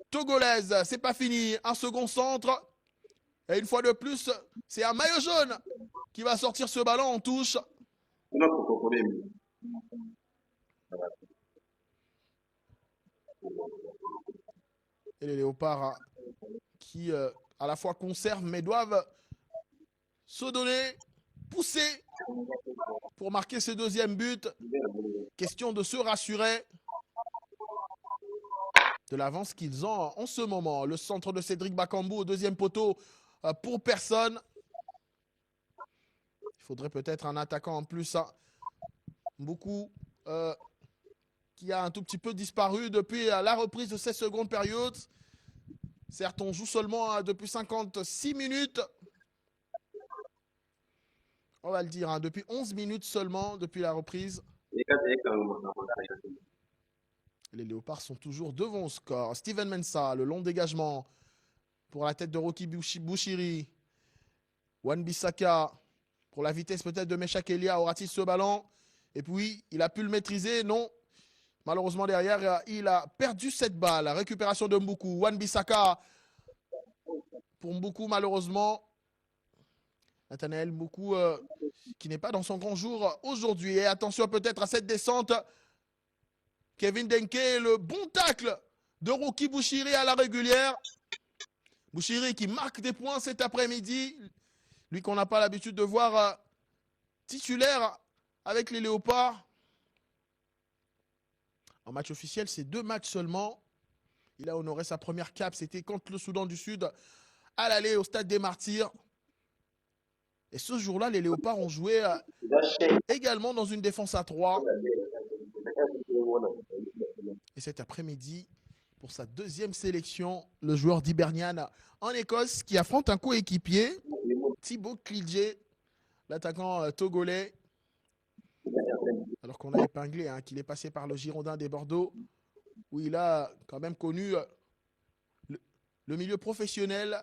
togolaise. C'est pas fini. Un second centre. Et une fois de plus, c'est un maillot jaune qui va sortir ce ballon en touche. Et les Léopards qui à la fois conservent mais doivent se donner, pousser pour marquer ce deuxième but. Question de se rassurer de l'avance qu'ils ont en ce moment. Le centre de Cédric Bakambu au deuxième poteau pour personne. Il faudrait peut-être un attaquant en plus. Beaucoup qui a un tout petit peu disparu depuis la reprise de cette seconde période. Certes, on joue seulement depuis 56 minutes. On va le dire, depuis 11 minutes seulement depuis la reprise. Les Léopards sont toujours devant au score. Steven Mensah, le long dégagement pour la tête de Rocky Bouchiri. Wan-Bissaka pour la vitesse peut-être de Meshak Elia. Aura-t-il ce ballon? Et puis, il a pu le maîtriser. Non. Malheureusement, derrière, il a perdu cette balle. Récupération de Mboukou. Wan-Bissaka pour Mboukou, malheureusement. Nathanaël Mboukou qui n'est pas dans son grand jour aujourd'hui. Et attention peut-être à cette descente. Kevin Denke, le bon tacle de Rocky Bouchiri à la régulière. Bouchiri qui marque des points cet après-midi. Lui qu'on n'a pas l'habitude de voir titulaire avec les Léopards. En match officiel, c'est 2 matchs seulement. Il a honoré sa première cape. C'était contre le Soudan du Sud à l'aller au Stade des Martyrs. Et ce jour-là, les Léopards ont joué également dans une défense à 3. Et cet après-midi, pour sa deuxième sélection, le joueur d'Hibernian en Écosse qui affronte un coéquipier, Thibaut Klidje, l'attaquant togolais. Alors qu'on a épinglé qu'il est passé par le Girondin des Bordeaux, où il a quand même connu le milieu professionnel.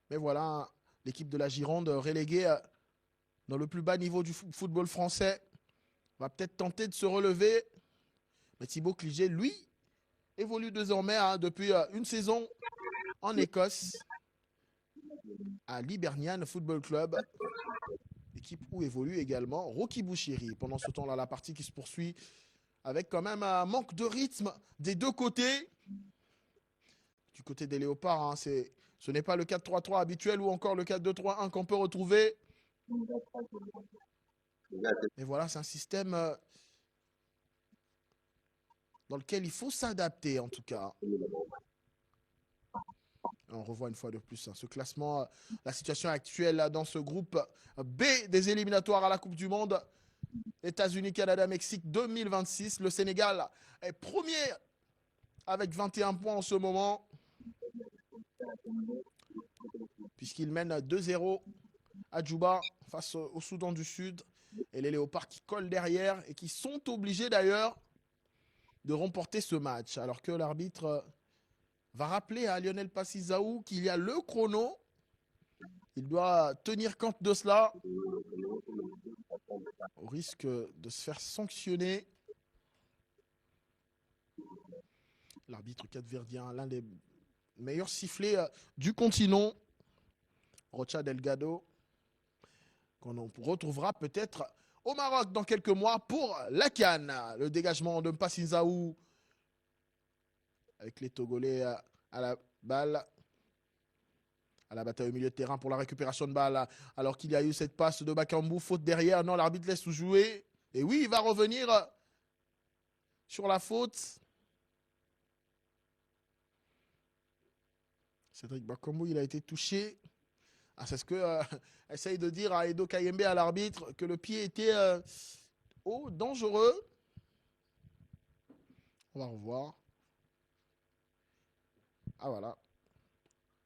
Mais voilà, l'équipe de la Gironde reléguée dans le plus bas niveau du football français va peut-être tenter de se relever. Mais Thibaut Klidje, lui, évolue désormais depuis une saison en Écosse à l'Hibernian Football Club, équipe où évolue également Rocky Bouchiri. Pendant ce temps-là, la partie qui se poursuit avec quand même un manque de rythme des deux côtés. Du côté des Léopards, ce n'est pas le 4-3-3 habituel ou encore le 4-2-3-1 qu'on peut retrouver. Mais voilà, c'est un système dans lequel il faut s'adapter en tout cas. On revoit une fois de plus ce classement, la situation actuelle dans ce groupe B des éliminatoires à la Coupe du Monde. États-Unis, Canada, Mexique 2026. Le Sénégal est premier avec 21 points en ce moment, puisqu'il mène 2-0 à Djouba face au Soudan du Sud. Et les Léopards qui collent derrière et qui sont obligés d'ailleurs de remporter ce match. Alors que l'arbitre va rappeler à Lionel Passizaou qu'il y a le chrono. Il doit tenir compte de cela au risque de se faire sanctionner. L'arbitre capverdien, l'un des meilleurs sifflets du continent, Rocha Delgado, qu'on retrouvera peut-être au Maroc dans quelques mois pour la CAN. Le dégagement de Mpassinzaou avec les Togolais à la balle. À la bataille au milieu de terrain pour la récupération de balle. Alors qu'il y a eu cette passe de Bakambu, faute derrière. Non, l'arbitre laisse tout jouer. Et oui, il va revenir sur la faute. Cédric Bakambu, il a été touché. Ah, c'est ce que essaye de dire à Edo Kayembe, à l'arbitre, que le pied était dangereux. On va revoir. Ah voilà.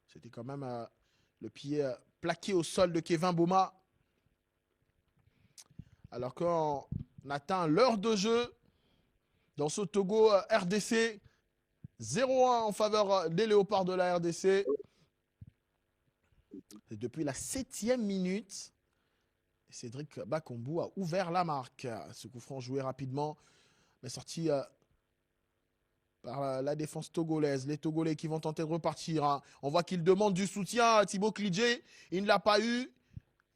C'était quand même le pied plaqué au sol de Kevin Boma. Alors qu'on atteint l'heure de jeu dans ce Togo RDC. 0-1 en faveur des Léopards de la RDC. Et depuis la 7e minute, Cédric Bakambu a ouvert la marque. Ce coup franc joué rapidement, mais sorti par la défense togolaise. Les Togolais qui vont tenter de repartir. Hein. On voit qu'ils demandent du soutien à Thibaut Klidje. Il ne l'a pas eu.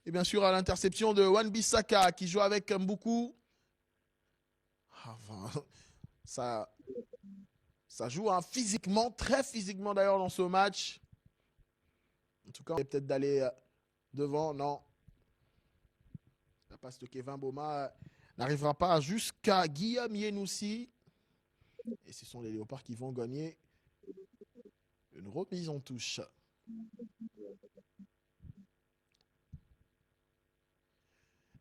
Et bien sûr, à l'interception de Wan-Bissaka qui joue avec Mboukou. Enfin, ça joue hein, physiquement, très physiquement d'ailleurs dans ce match. En tout cas, on va peut-être d'aller devant. Non. La passe de Kevin Boma n'arrivera pas jusqu'à Guillaume Yenoussi. Et ce sont les Léopards qui vont gagner une remise en touche.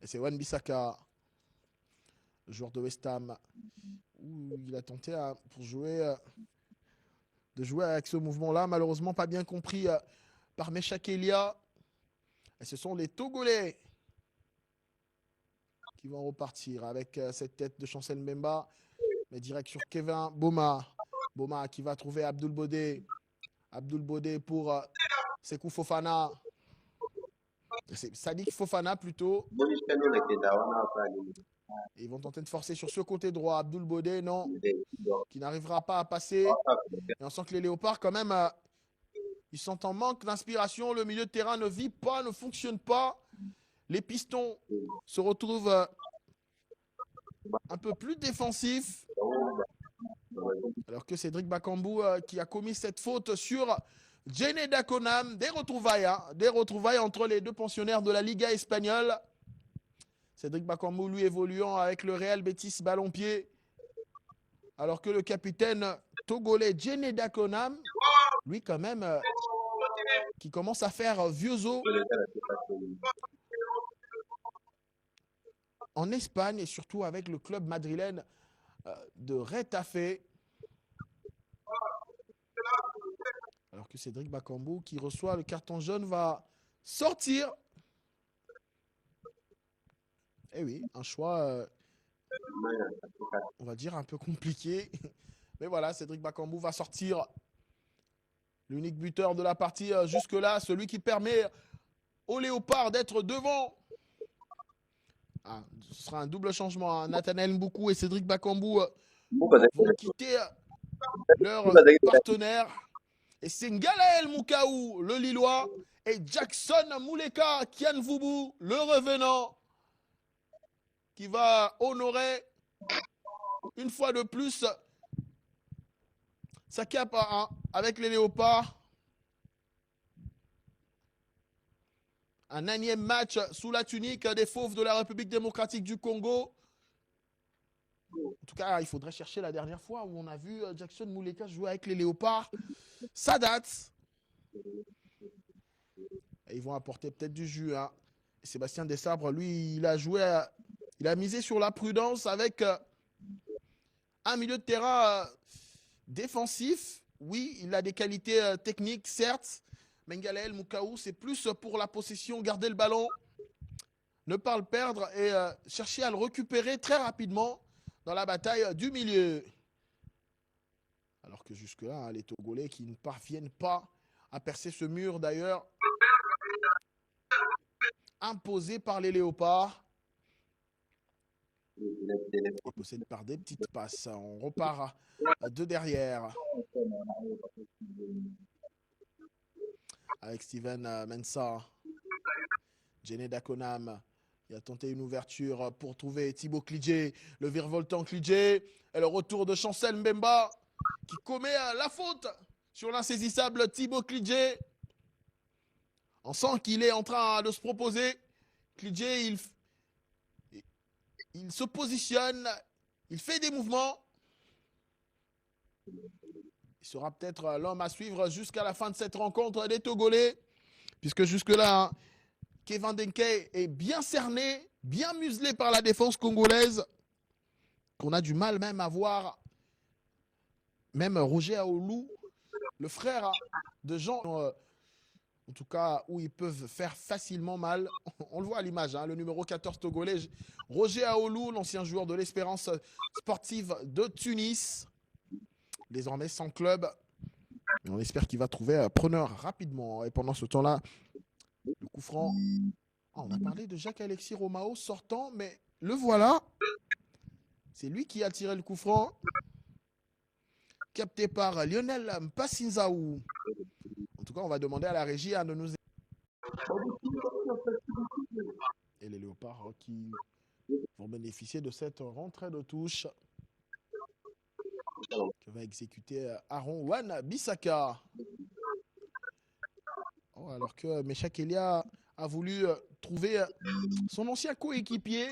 Et c'est Wan-Bissaka, le joueur de West Ham, où il a tenté pour jouer, de jouer avec ce mouvement-là. Malheureusement, pas bien compris par Meshak Elia. Et ce sont les Togolais qui vont repartir avec cette tête de Chancel Mbemba. Mais direct sur Kevin Boma. Boma qui va trouver Abdoul Bodé. Abdoul Bodé pour Sekou Fofana. C'est Sadik Fofana plutôt. Ils vont tenter de forcer sur ce côté droit. Abdoul Bodé, non. Qui n'arrivera pas à passer. Et on sent que les Léopards, quand même, ils sont en manque d'inspiration. Le milieu de terrain ne vit pas, ne fonctionne pas. Les pistons se retrouvent un peu plus défensifs. Alors que Cédric Bakambu qui a commis cette faute sur Djene Dakonam. Des retrouvailles entre les deux pensionnaires de la Liga espagnole. Cédric Bakambu, lui, évoluant avec le Real Betis ballon-pied. Alors que le capitaine togolais Djene Dakonam, lui, quand même, qui commence à faire vieux os en Espagne et surtout avec le club madrilène de Retafe. Alors que Cédric Bakambu, qui reçoit le carton jaune, va sortir. Eh oui, un choix, on va dire, un peu compliqué. Mais voilà, Cédric Bakambu va sortir. L'unique buteur de la partie jusque-là, celui qui permet aux Léopards d'être devant. Ah, ce sera un double changement. Hein. Nathanaël Mboukou et Cédric Bakambu vont quitter leur partenaire. Et c'est Ngalael Moukaou, le Lillois, et Jackson Mouleka Kianvubu, le revenant, qui va honorer une fois de plus sa cape avec les Léopards. Un énième match sous la tunique des Fauves de la République démocratique du Congo. En tout cas, il faudrait chercher la dernière fois où on a vu Jackson Mouleka jouer avec les Léopards. Ça date. Et ils vont apporter peut-être du jus. Hein. Sébastien Desabre, lui, il a joué, il a misé sur la prudence avec un milieu de terrain défensif. Oui, il a des qualités techniques, certes. Mais Ngalael Moukaou, c'est plus pour la possession, garder le ballon, ne pas le perdre et chercher à le récupérer très rapidement dans la bataille du milieu. que jusque-là, hein, les Togolais qui ne parviennent pas à percer ce mur d'ailleurs imposé par les Léopards. Et possède par des petites passes. On repart de derrière. Avec Steven Mensah. Djené Dakonam. Il a tenté une ouverture pour trouver Thibaut Klidje. Le virevoltant Klidje. Et le retour de Chancel Mbemba qui commet la faute sur l'insaisissable Thibaut Klidje. On sent qu'il est en train de se proposer. Klidje, il se positionne, il fait des mouvements. Il sera peut-être l'homme à suivre jusqu'à la fin de cette rencontre des Togolais. Puisque jusque-là, hein, Kevin Denke est bien cerné, bien muselé par la défense congolaise. Qu'on a du mal même à voir. Même Roger Aoulou, le frère de Jean, en tout cas où ils peuvent faire facilement mal. On le voit à l'image, hein, le numéro 14 togolais, Roger Aoulou, l'ancien joueur de l'Espérance sportive de Tunis. Désormais sans club. Mais on espère qu'il va trouver un preneur rapidement. Et pendant ce temps-là, le coup franc. Oh, on a parlé de Jacques-Alexis Romao sortant, mais le voilà. C'est lui qui a tiré le coup franc. Capté par Lionel Mpassinzaou. En tout cas, on va demander à la régie de nous aider. Et les Léopards qui vont bénéficier de cette rentrée de touche que va exécuter Aaron Wan-Bissaka. Oh, alors que Meshak Elia a voulu trouver son ancien coéquipier.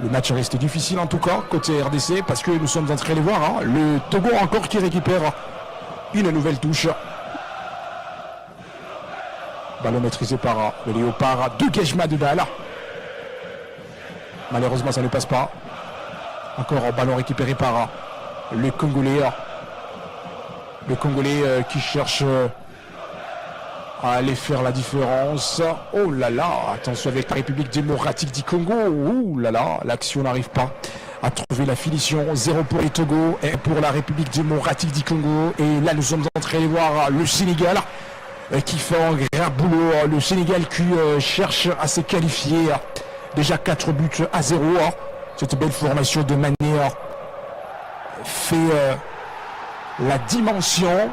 Le match reste difficile en tout cas côté RDC parce que nous sommes en train de voir hein, le Togo encore qui récupère une nouvelle touche. Ballon maîtrisé par le Léopard. Dégagement de balle. Malheureusement ça ne passe pas. Encore ballon récupéré par le Congolais. Le Congolais qui cherche à aller faire la différence. Oh là là, attention avec la République démocratique du Congo. Oh là là, l'action n'arrive pas à trouver la finition. 0 pour les Togo et pour la République démocratique du Congo. Et là, nous sommes en train de voir le Sénégal qui fait un grand boulot. Le Sénégal qui cherche à se qualifier. Déjà 4 buts à 0. Cette belle formation de manière fait la dimension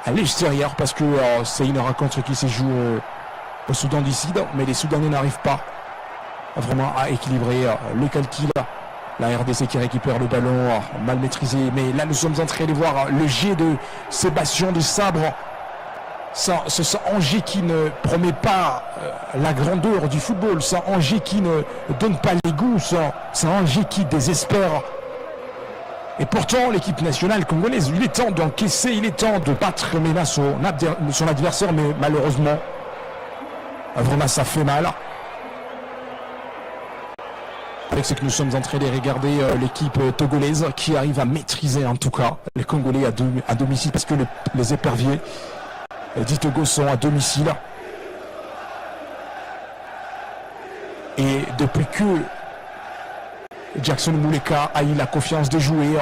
à l'extérieur parce que c'est une rencontre qui se joue au Soudan du Sud, mais les Soudanais n'arrivent pas vraiment à équilibrer le calcul. La RDC qui récupère le ballon mal maîtrisé, mais là nous sommes en train de voir le jet de Sébastien de Sabre. Ce Angers qui ne promet pas la grandeur du football, c'est Angers qui ne donne pas les goûts, c'est Angers qui désespère. Et pourtant, l'équipe nationale congolaise, il est temps d'encaisser, il est temps de battre son adversaire, mais malheureusement, vraiment ça fait mal. Avec ce que nous sommes en train de regarder l'équipe togolaise qui arrive à maîtriser en tout cas les Congolais à domicile, parce que les éperviers du Togo sont à domicile. Et depuis que Jackson Mouleka a eu la confiance de jouer,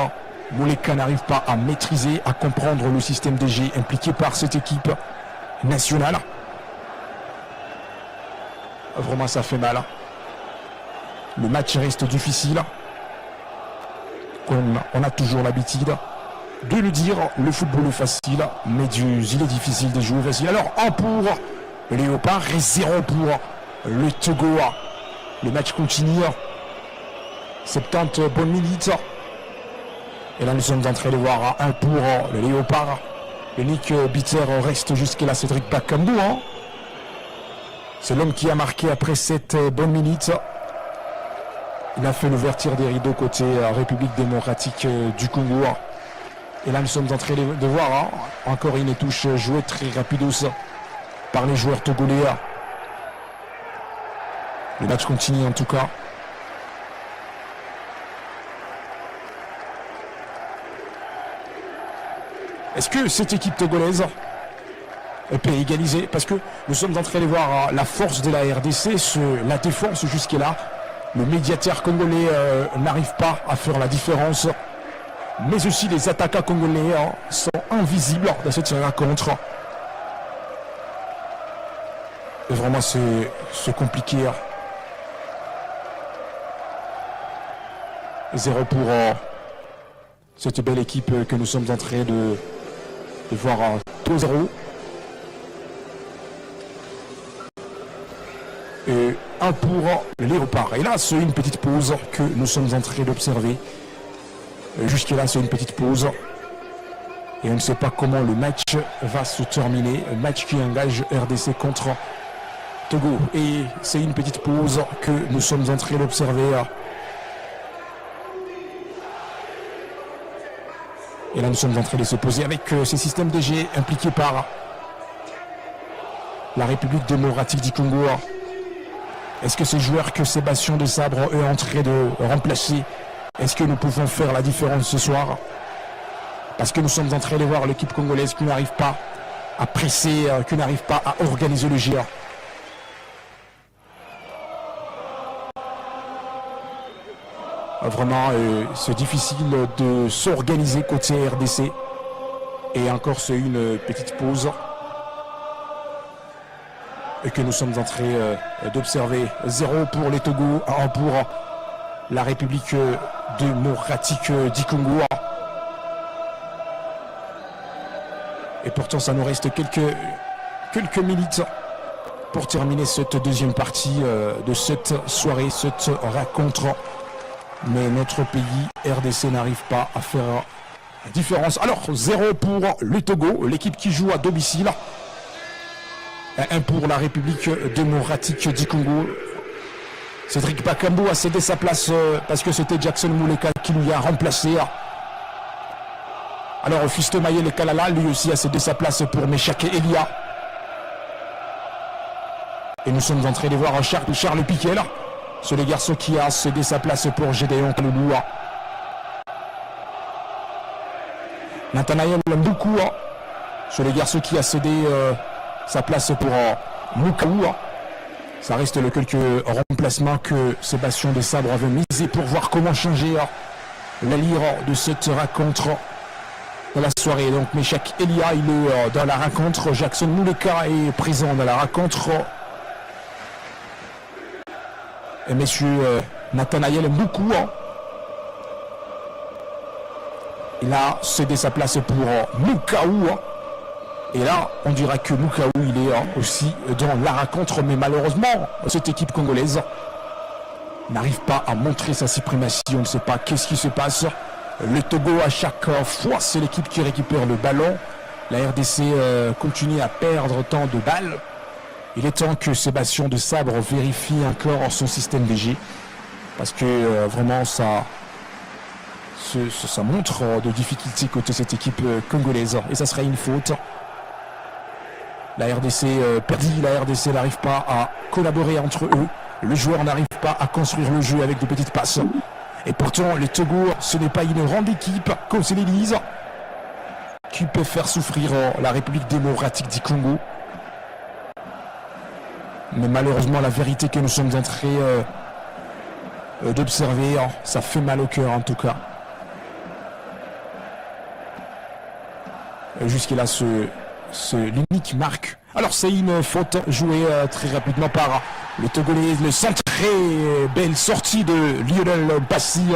Mouleka n'arrive pas à maîtriser, à comprendre le système de jeu impliqué par cette équipe nationale. Vraiment ça fait mal. Le match reste difficile. On a toujours l'habitude de le dire, le football est facile, mais il est difficile de jouer facile. Alors 1 pour le Léopard et 0 pour le Togo. Le match continue. 70 bonnes minutes. Et là nous sommes en train de voir 1 pour le Léopard. Le Nick Bitter reste jusqu'à là, Cédric Bakambu. C'est l'homme qui a marqué après cette bonne minute. Il a fait l'ouverture des rideaux côté République démocratique du Congo. Et là nous sommes en train de voir encore une touche jouée très rapidos par les joueurs togolais. Le match continue en tout cas. Est-ce que cette équipe togolaise peut égaliser? Parce que nous sommes en train de voir la force de la RDC, la défense jusqu'à là. le médiateur congolais n'arrive pas à faire la différence. Mais aussi les attaquants congolais sont invisibles dans cette rencontre. Et vraiment c'est compliqué. 0 pour cette belle équipe que nous sommes en train de voir 2-0. Et 1 pour le Léopard. Et là, c'est une petite pause que nous sommes en train d'observer. Jusque-là, c'est une petite pause. Et on ne sait pas comment le match va se terminer. Un match qui engage RDC contre Togo. Et c'est une petite pause que nous sommes en train d'observer. Et là, nous sommes en train de se poser avec ces systèmes DG impliqués par la République démocratique du Congo. Est-ce que ces joueurs que Sébastien de Sabre est en train de remplacer, est-ce que nous pouvons faire la différence ce soir? Parce que nous sommes en train de voir l'équipe congolaise qui n'arrive pas à presser, qui n'arrive pas à organiser le jeu. Vraiment, c'est difficile de s'organiser côté RDC. Et encore, c'est une petite pause. Et que nous sommes en train d'observer. 0 pour les Togo, 1 pour la République démocratique du Congo. Et pourtant, ça nous reste quelques minutes pour terminer cette deuxième partie de cette soirée, cette rencontre. Mais notre pays, RDC, n'arrive pas à faire la différence. Alors, 0 pour le Togo, l'équipe qui joue à domicile. 1 pour la République démocratique du Congo. Cédric Bakambu a cédé sa place parce que c'était Jackson Mouleka qui lui a remplacé. Alors, Fiston Mayele Kalala, lui aussi, a cédé sa place pour Meshake Elia. Et nous sommes en train de voir Charles Piquet là. C'est le garçon qui a cédé sa place pour Gédéon Kaloulou. Nathanaël Mboukou, c'est le garçon qui a cédé sa place pour Moukaou. Ça reste le quelques remplacements que Sébastien de Sabre avait misé pour voir comment changer l'allure de cette rencontre dans la soirée. Donc Meshak Elia, il est dans la rencontre. Jackson Mouleka est présent dans la rencontre. Et messieurs, Nathanaël Mboukou, il a cédé sa place pour Moukaou. Et là, on dira que Moukaou, il est aussi dans la rencontre. Mais malheureusement, cette équipe congolaise n'arrive pas à montrer sa suprématie. On ne sait pas qu'est-ce qui se passe. Le Togo, à chaque fois, c'est l'équipe qui récupère le ballon. La RDC continue à perdre tant de balles. Il est temps que Sébastien de Sabre vérifie encore son système DG. Parce que vraiment, ça montre de difficultés côté cette équipe congolaise. Et ça serait une faute. La RDC perdit, la RDC n'arrive pas à collaborer entre eux. Le joueur n'arrive pas à construire le jeu avec de petites passes. Et pourtant, les Togo, ce n'est pas une grande équipe, comme c'est l'Élise, qui peut faire souffrir la République démocratique du Congo. Mais malheureusement, la vérité que nous sommes en train d'observer, ça fait mal au cœur en tout cas. Jusqu'à là, l'unique marque. Alors c'est une faute jouée très rapidement par le Togolais. Le centre, très belle sortie de Lionel Bassi,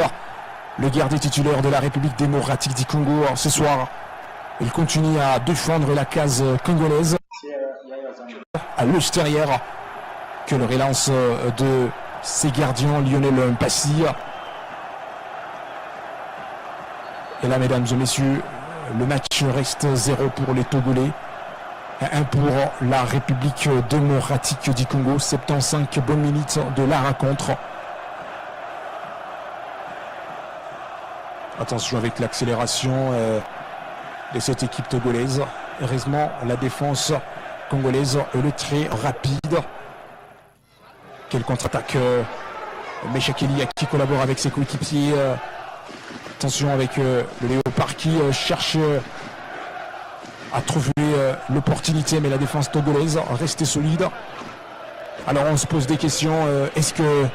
le gardien titulaire de la République démocratique du Congo ce soir. Il continue à défendre la case congolaise à l'extérieur. Que le relance de ses gardiens, Lionel Bassi. Et là, mesdames et messieurs, le match reste 0 pour les Togolais. 1 pour la République démocratique du Congo. 75 bonnes minutes de la rencontre. Attention avec l'accélération de cette équipe togolaise. Heureusement, la défense congolaise est très rapide. Quelle contre-attaque Meshak Elia qui collabore avec ses coéquipiers. Attention avec le Léopard qui cherche à trouver l'opportunité, mais la défense togolaise restait solide. Alors on se pose des questions. Est-ce que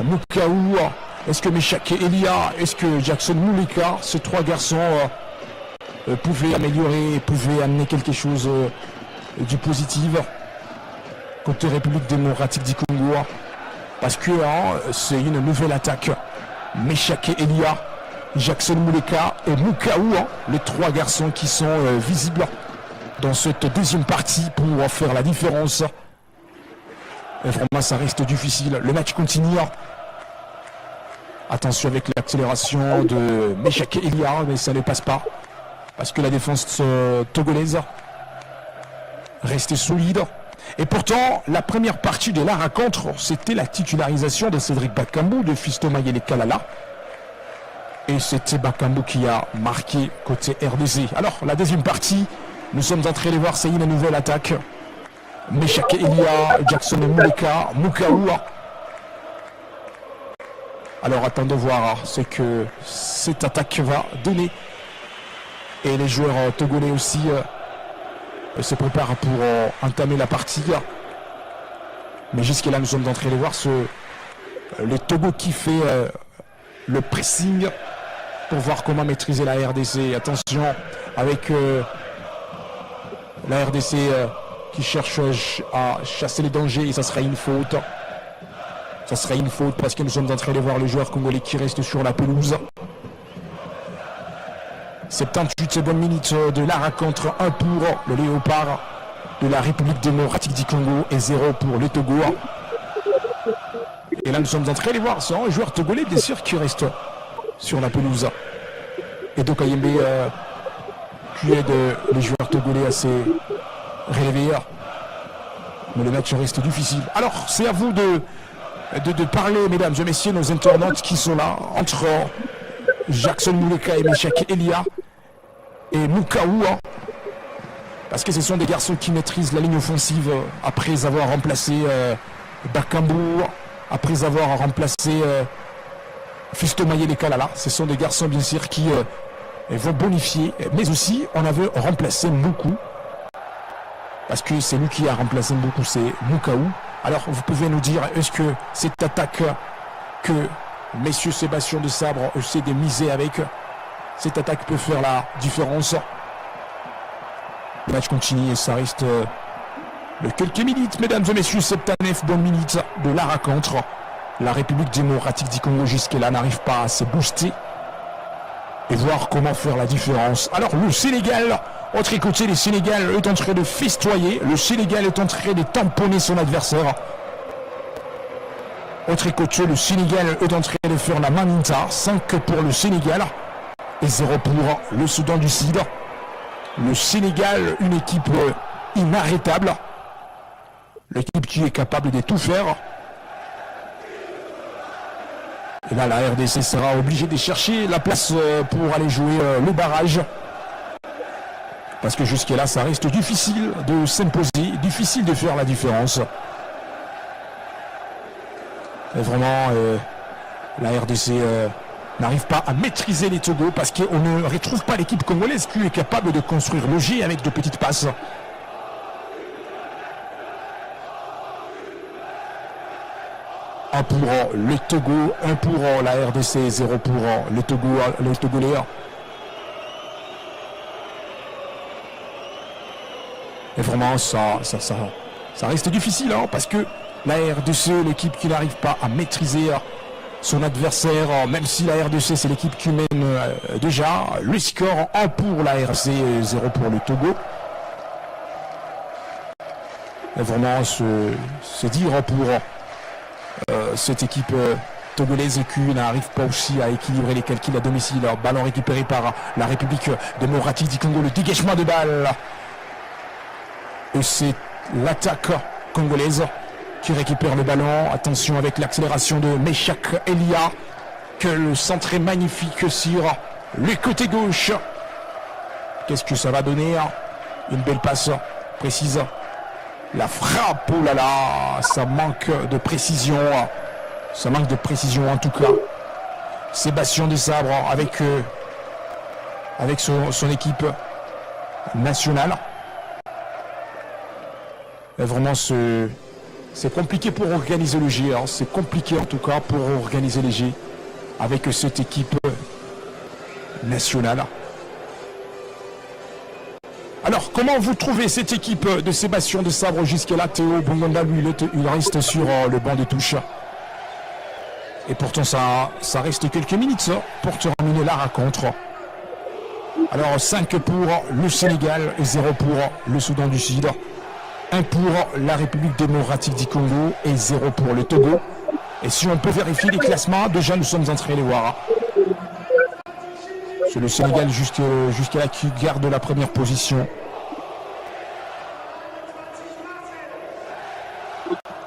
Mukaou, est-ce que Meshak Elia, est-ce que Jackson Muleka, ces trois garçons pouvaient améliorer, pouvaient amener quelque chose du positif côté République démocratique du Congo, parce que c'est une nouvelle attaque. Meshak Elia, Jackson Muleka et Mukaou, les trois garçons qui sont visibles dans cette deuxième partie pour faire la différence. Et vraiment, ça reste difficile. Le match continue. Attention avec l'accélération de Meshak Elia, mais ça ne passe pas. Parce que la défense togolaise reste solide. Et pourtant, la première partie de la rencontre, c'était la titularisation de Cédric Bakambu, de Fiston Mayele Kalala. Et c'était Bakambu qui a marqué côté RDC. Alors, la deuxième partie, nous sommes en train de voir, c'est une nouvelle attaque. Meshak Elia, Jackson Muleka, Mukaou. Alors attendons voir ce que cette attaque va donner. Et les joueurs togolais aussi se préparent pour entamer la partie. Mais jusque-là, nous sommes en train de voir le Togo qui fait le pressing pour voir comment maîtriser la RDC. Attention avec la RDC qui cherche à chasser les dangers et ça sera une faute. Ça sera une faute parce que nous sommes en train de voir les joueurs congolais qui restent sur la pelouse. 78e minute de la rencontre, 1 pour le Léopard de la République démocratique du Congo et 0 pour le Togo. Et là nous sommes en train de voir, c'est un joueur togolais bien sûr qui reste sur la pelouse. Et donc Ayembe qui aide les joueurs togolais à se relever. Mais le match reste difficile. Alors c'est à vous de parler, mesdames et messieurs, nos internautes qui sont là, entre Jackson Muleka et Meshak Elia et Mukaou, parce que ce sont des garçons qui maîtrisent la ligne offensive après avoir remplacé Bakambu, après avoir remplacé Fiston Mayele Kalala. Ce sont des garçons bien sûr qui vont bonifier, mais aussi on avait remplacé Muku, parce que c'est lui qui a remplacé Muku, c'est Mukaou. Alors vous pouvez nous dire, est-ce que cette attaque que messieurs Sébastien de Sabre essaient de miser avec, cette attaque peut faire la différence? Le match continue et ça reste de quelques minutes, mesdames et messieurs, 79 bonnes minutes de la rencontre. La République démocratique du Congo jusque-là n'arrive pas à se booster et voir comment faire la différence. Alors le Sénégal, autre côté, le Sénégal est en train de festoyer. Le Sénégal est en train de tamponner son adversaire. Autre côté, le Sénégal est en train de faire la maninta. 5 pour le Sénégal et 0 pour le Soudan du Sud. Le Sénégal, une équipe inarrêtable. L'équipe qui est capable de tout faire. Et là, la RDC sera obligée de chercher la place pour aller jouer le barrage. Parce que jusque-là, ça reste difficile de s'imposer, difficile de faire la différence. Et vraiment, la RDC n'arrive pas à maîtriser les Togo parce qu'on ne retrouve pas l'équipe congolaise qui est capable de construire le jeu avec de petites passes. Un pour le Togo, 1 pour la RDC, 0 pour le Togo, le Togolais. Et vraiment, ça reste difficile parce que la RDC, l'équipe qui n'arrive pas à maîtriser son adversaire, même si la RDC, c'est l'équipe qui mène déjà. Le score, 1 pour la RDC, 0 pour le Togo. Et vraiment, se dire pour cette équipe togolaise qui n'arrive pas aussi à équilibrer les calculs à domicile. Ballon récupéré par la République démocratique du Congo, le dégagement de balle. Et c'est l'attaque congolaise qui récupère le ballon. Attention avec l'accélération de Meshak Elia, que le centre est magnifique sur le côté gauche. Qu'est-ce que ça va donner? Une belle passe précise. La frappe, oh là là, ça manque de précision. Ça manque de précision en tout cas. Sébastien Desabre avec son équipe nationale. Et vraiment, C'est compliqué pour organiser le jeu. Hein. C'est compliqué en tout cas pour organiser les jeux avec cette équipe nationale. Alors, comment vous trouvez cette équipe de Sébastien de Sabre jusqu'à là? Théo Bongonda, lui, il reste sur le banc de touche. Et pourtant, ça reste quelques minutes pour terminer la rencontre. Alors, 5 pour le Sénégal et 0 pour le Soudan du Sud. 1 pour la République démocratique du Congo et 0 pour le Togo. Et si on peut vérifier les classements, déjà nous sommes en train de les voir. C'est le Sénégal jusqu'à là qui garde la première position.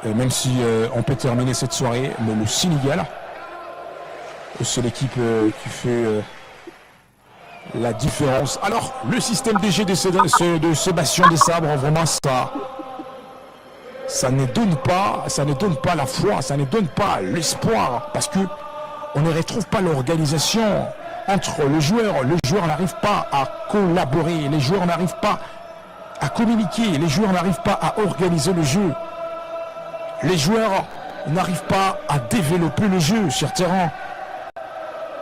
Et même si on peut terminer cette soirée, mais le Sénégal, c'est l'équipe qui fait la différence. Alors, le système DG de Sébastien Desabre, vraiment ça ne donne pas la foi, ça ne donne pas l'espoir, parce que on ne retrouve pas l'organisation entre le joueur n'arrive pas à collaborer, les joueurs n'arrivent pas à communiquer, les joueurs n'arrivent pas à organiser le jeu, les joueurs n'arrivent pas à développer le jeu sur terrain.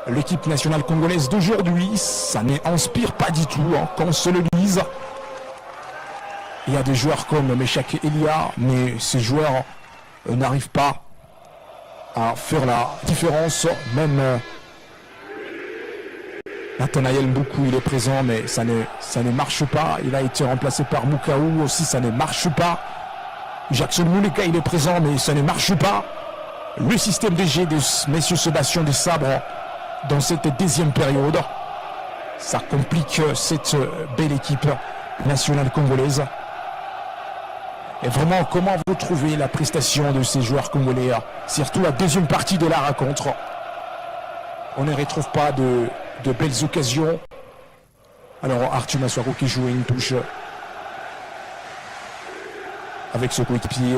L'équipe nationale congolaise d'aujourd'hui, ça n'inspire pas du tout, hein, qu'on se le dise. Il y a des joueurs comme Meshak Elia, mais ces joueurs n'arrivent pas à faire la différence. Même Nathanaël Mboukou, il est présent, mais ça ne marche pas. Il a été remplacé par Moukaou aussi, ça ne marche pas. Jackson Mouleka, il est présent, mais ça ne marche pas. Le système DG de messieurs Sébastien Desabre dans cette deuxième période, ça complique cette belle équipe nationale congolaise. Et vraiment, comment vous trouvez la prestation de ces joueurs congolais, surtout la deuxième partie de la rencontre? On ne retrouve pas de belles occasions. Alors Arthur Maswaro qui joue une touche avec ce coéquipier.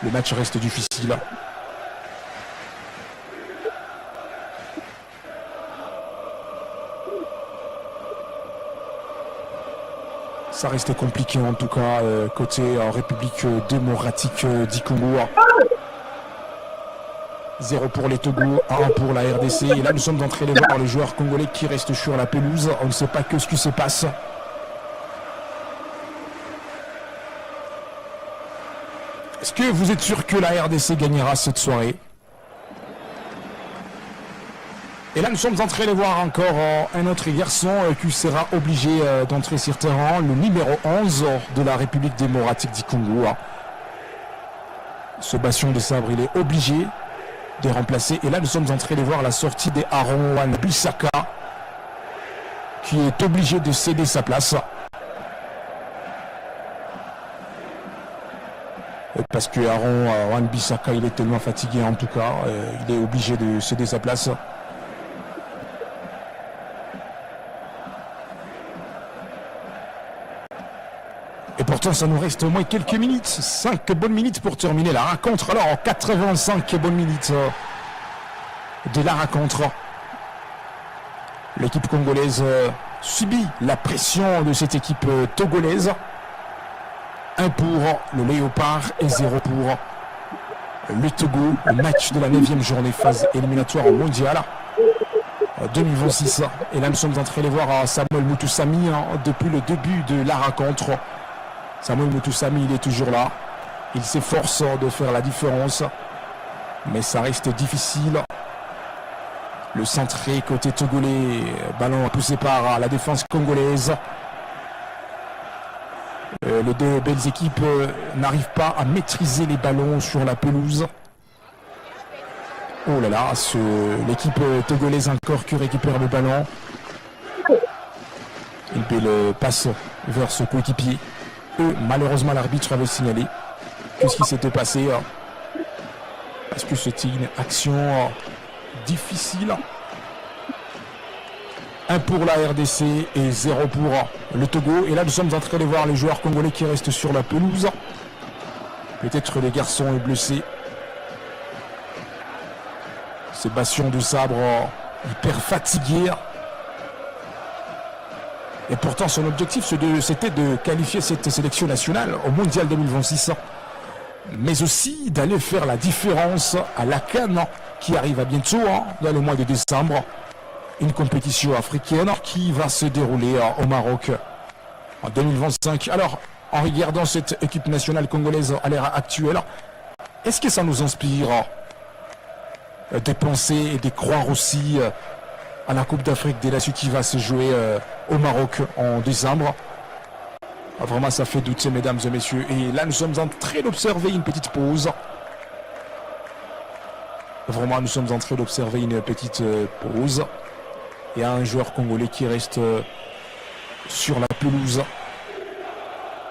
Le match reste difficile. Ça reste compliqué en tout cas côté République démocratique du Congo. 0 pour les Togo, 1 pour la RDC. Et là nous sommes en train de voir les joueurs congolais qui restent sur la pelouse. On ne sait pas ce qui se passe. Est-ce que vous êtes sûr que la RDC gagnera cette soirée? Et là, nous sommes en train de voir encore un autre garçon qui sera obligé d'entrer sur terrain, le numéro 11 de la République démocratique du Congo. Sébastien Desabre, il est obligé de remplacer. Et là, nous sommes en train de voir la sortie d'Aaron Wan-Bissaka, qui est obligé de céder sa place. Parce que Aaron Wan-Bissaka, il est tellement fatigué en tout cas, il est obligé de céder sa place. Et pourtant, ça nous reste au moins quelques minutes. 5 bonnes minutes pour terminer la rencontre. Alors, en 85 bonnes minutes de la rencontre, l'équipe congolaise subit la pression de cette équipe togolaise. 1 pour le Léopard et 0 pour le Togo. Le match de la 9e journée phase éliminatoire mondiale 2026. Et là, nous sommes en train de voir Samuel Moutoussamy depuis le début de la rencontre. Samuel Moutoussamy, il est toujours là. Il s'efforce de faire la différence. Mais ça reste difficile. Le centré côté togolais. Ballon poussé par la défense congolaise. Les deux belles équipes n'arrivent pas à maîtriser les ballons sur la pelouse. Oh là là, l'équipe togolaise encore qui récupère le ballon. Il le passe vers ce coéquipier. Malheureusement, l'arbitre avait signalé. Qu'est-ce qui s'était passé? Parce que c'était une action difficile. 1 pour la RDC et 0 pour le Togo. Et là, nous sommes en train de voir les joueurs congolais qui restent sur la pelouse. Peut-être les garçons blessés. Sébastien Desabre, hyper fatigué. Et pourtant, son objectif, c'était de qualifier cette sélection nationale au Mondial 2026. Mais aussi d'aller faire la différence à la CAN qui arrive à bientôt, dans le mois de décembre. Une compétition africaine qui va se dérouler au Maroc en 2025. Alors, en regardant cette équipe nationale congolaise à l'ère actuelle, est-ce que ça nous inspire de penser et de croire aussi à la Coupe d'Afrique des Nations qui va se jouer au Maroc en décembre? Vraiment, ça fait douter, mesdames et messieurs. Et là, nous sommes en train d'observer une petite pause. Vraiment, nous sommes en train d'observer une petite pause. Il y a un joueur congolais qui reste sur la pelouse.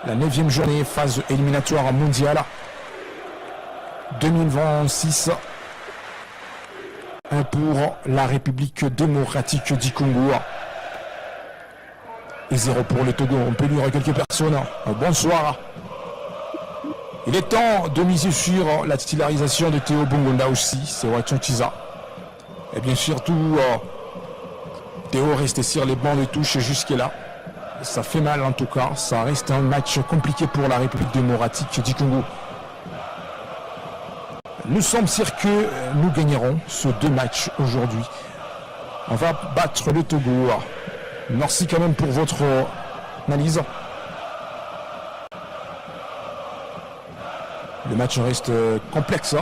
La 9e journée, phase éliminatoire mondiale 2026. Pour la République démocratique du Congo. Et 0 pour le Togo. On peut lire quelques personnes. Bonsoir. Il est temps de miser sur la titularisation de Théo Bongonda aussi. C'est Watson Chiza. Et bien surtout, Théo reste sur les bancs de touche jusque-là. Ça fait mal en tout cas. Ça reste un match compliqué pour la République démocratique du Congo. Nous sommes sûrs que nous gagnerons ces 2 matchs aujourd'hui. On va battre le Togo. Merci quand même pour votre analyse. Le match reste complexe.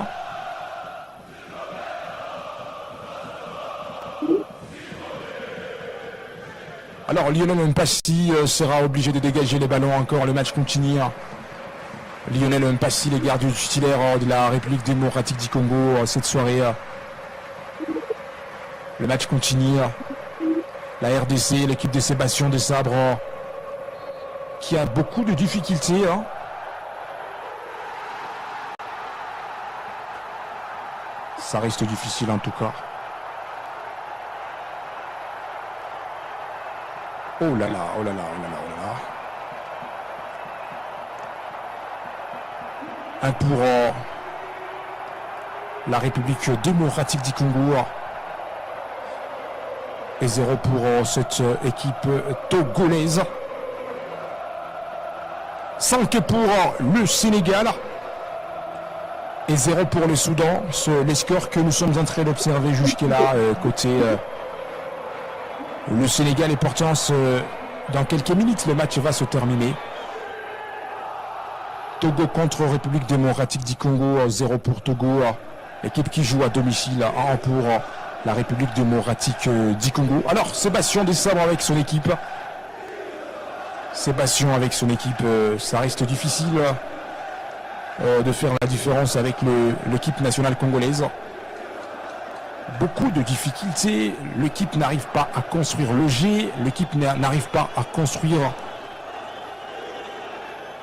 Alors Lionel Mpassi sera obligé de dégager les ballons encore. Le match continue. Lionel Mpassi, les gardiens titulaires de la République démocratique du Congo cette soirée. Le match continue. La RDC, l'équipe de Sébastien Desabre, qui a beaucoup de difficultés. Ça reste difficile en tout cas. Oh là là, oh là là, oh là là, oh là là. Un pour la République démocratique du Congo et 0 pour cette équipe togolaise. 5 pour le Sénégal et 0 pour le Soudan. Les scores que nous sommes en train d'observer jusque-là côté le Sénégal et pourtant dans quelques minutes le match va se terminer. Togo contre République démocratique du Congo, 0 pour Togo. Équipe qui joue à domicile, 1 pour la République démocratique du Congo. Alors, Sébastien Desabre avec son équipe. Sébastien avec son équipe, ça reste difficile de faire la différence avec l'équipe nationale congolaise. Beaucoup de difficultés. L'équipe n'arrive pas à construire le jeu. L'équipe n'arrive pas à construire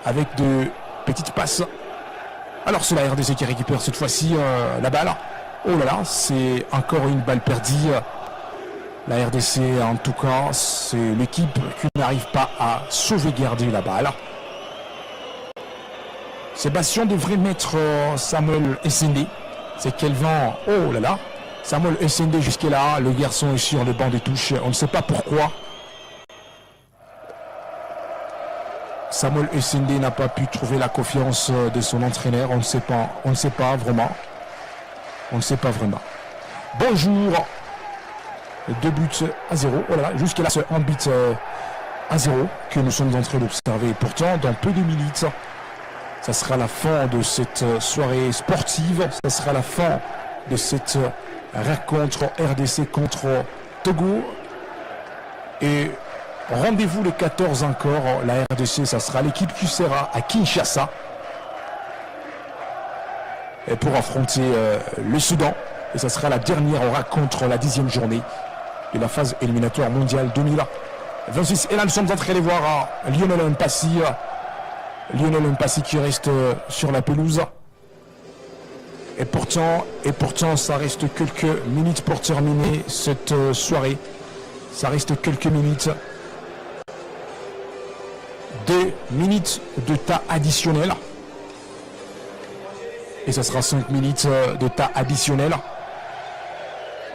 avec de petite passe. Alors c'est la RDC qui récupère cette fois-ci la balle. Oh là là, c'est encore une balle perdue. La RDC en tout cas, c'est l'équipe qui n'arrive pas à sauvegarder la balle. Sébastien devrait mettre Samuel Essendé. C'est Kelvin. Oh là là. Samuel Essendé jusque-là. Le garçon est sur le banc des touches. On ne sait pas pourquoi. Samuel Essendé n'a pas pu trouver la confiance de son entraîneur. On ne sait pas vraiment. On ne sait pas vraiment. Bonjour. 2 buts à 0. Voilà, jusqu'à là, c'est un but à 0 que nous sommes en train d'observer. Pourtant, dans peu de minutes, ça sera la fin de cette soirée sportive. Ça sera la fin de cette rencontre RDC contre Togo. Et rendez-vous le 14 encore. La RDC, ça sera l'équipe qui sera à Kinshasa. Et pour affronter le Soudan. Et ça sera la dernière rencontre, la 10e journée de la phase éliminatoire mondiale 2026. Et là, nous sommes en train de voir Lionel Mpassi. Lionel Mpassi qui reste sur la pelouse. Et pourtant, ça reste quelques minutes pour terminer cette soirée. Ça reste quelques minutes. 2 minutes de temps additionnel. Et ça sera 5 minutes de temps additionnel.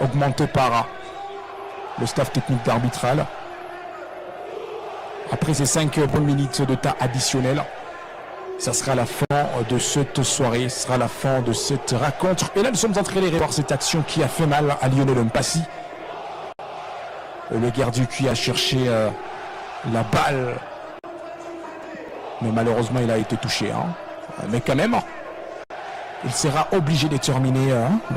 Augmenté par le staff technique d'arbitral. après ces 5 bonnes minutes de temps additionnel. Ça sera la fin de cette soirée, ce sera la fin de cette rencontre. Et là, nous sommes en train de revoir cette action qui a fait mal à Lionel Mpassi. Le gardien qui a cherché la balle. Mais malheureusement, il a été touché. Mais quand même, il sera obligé de terminer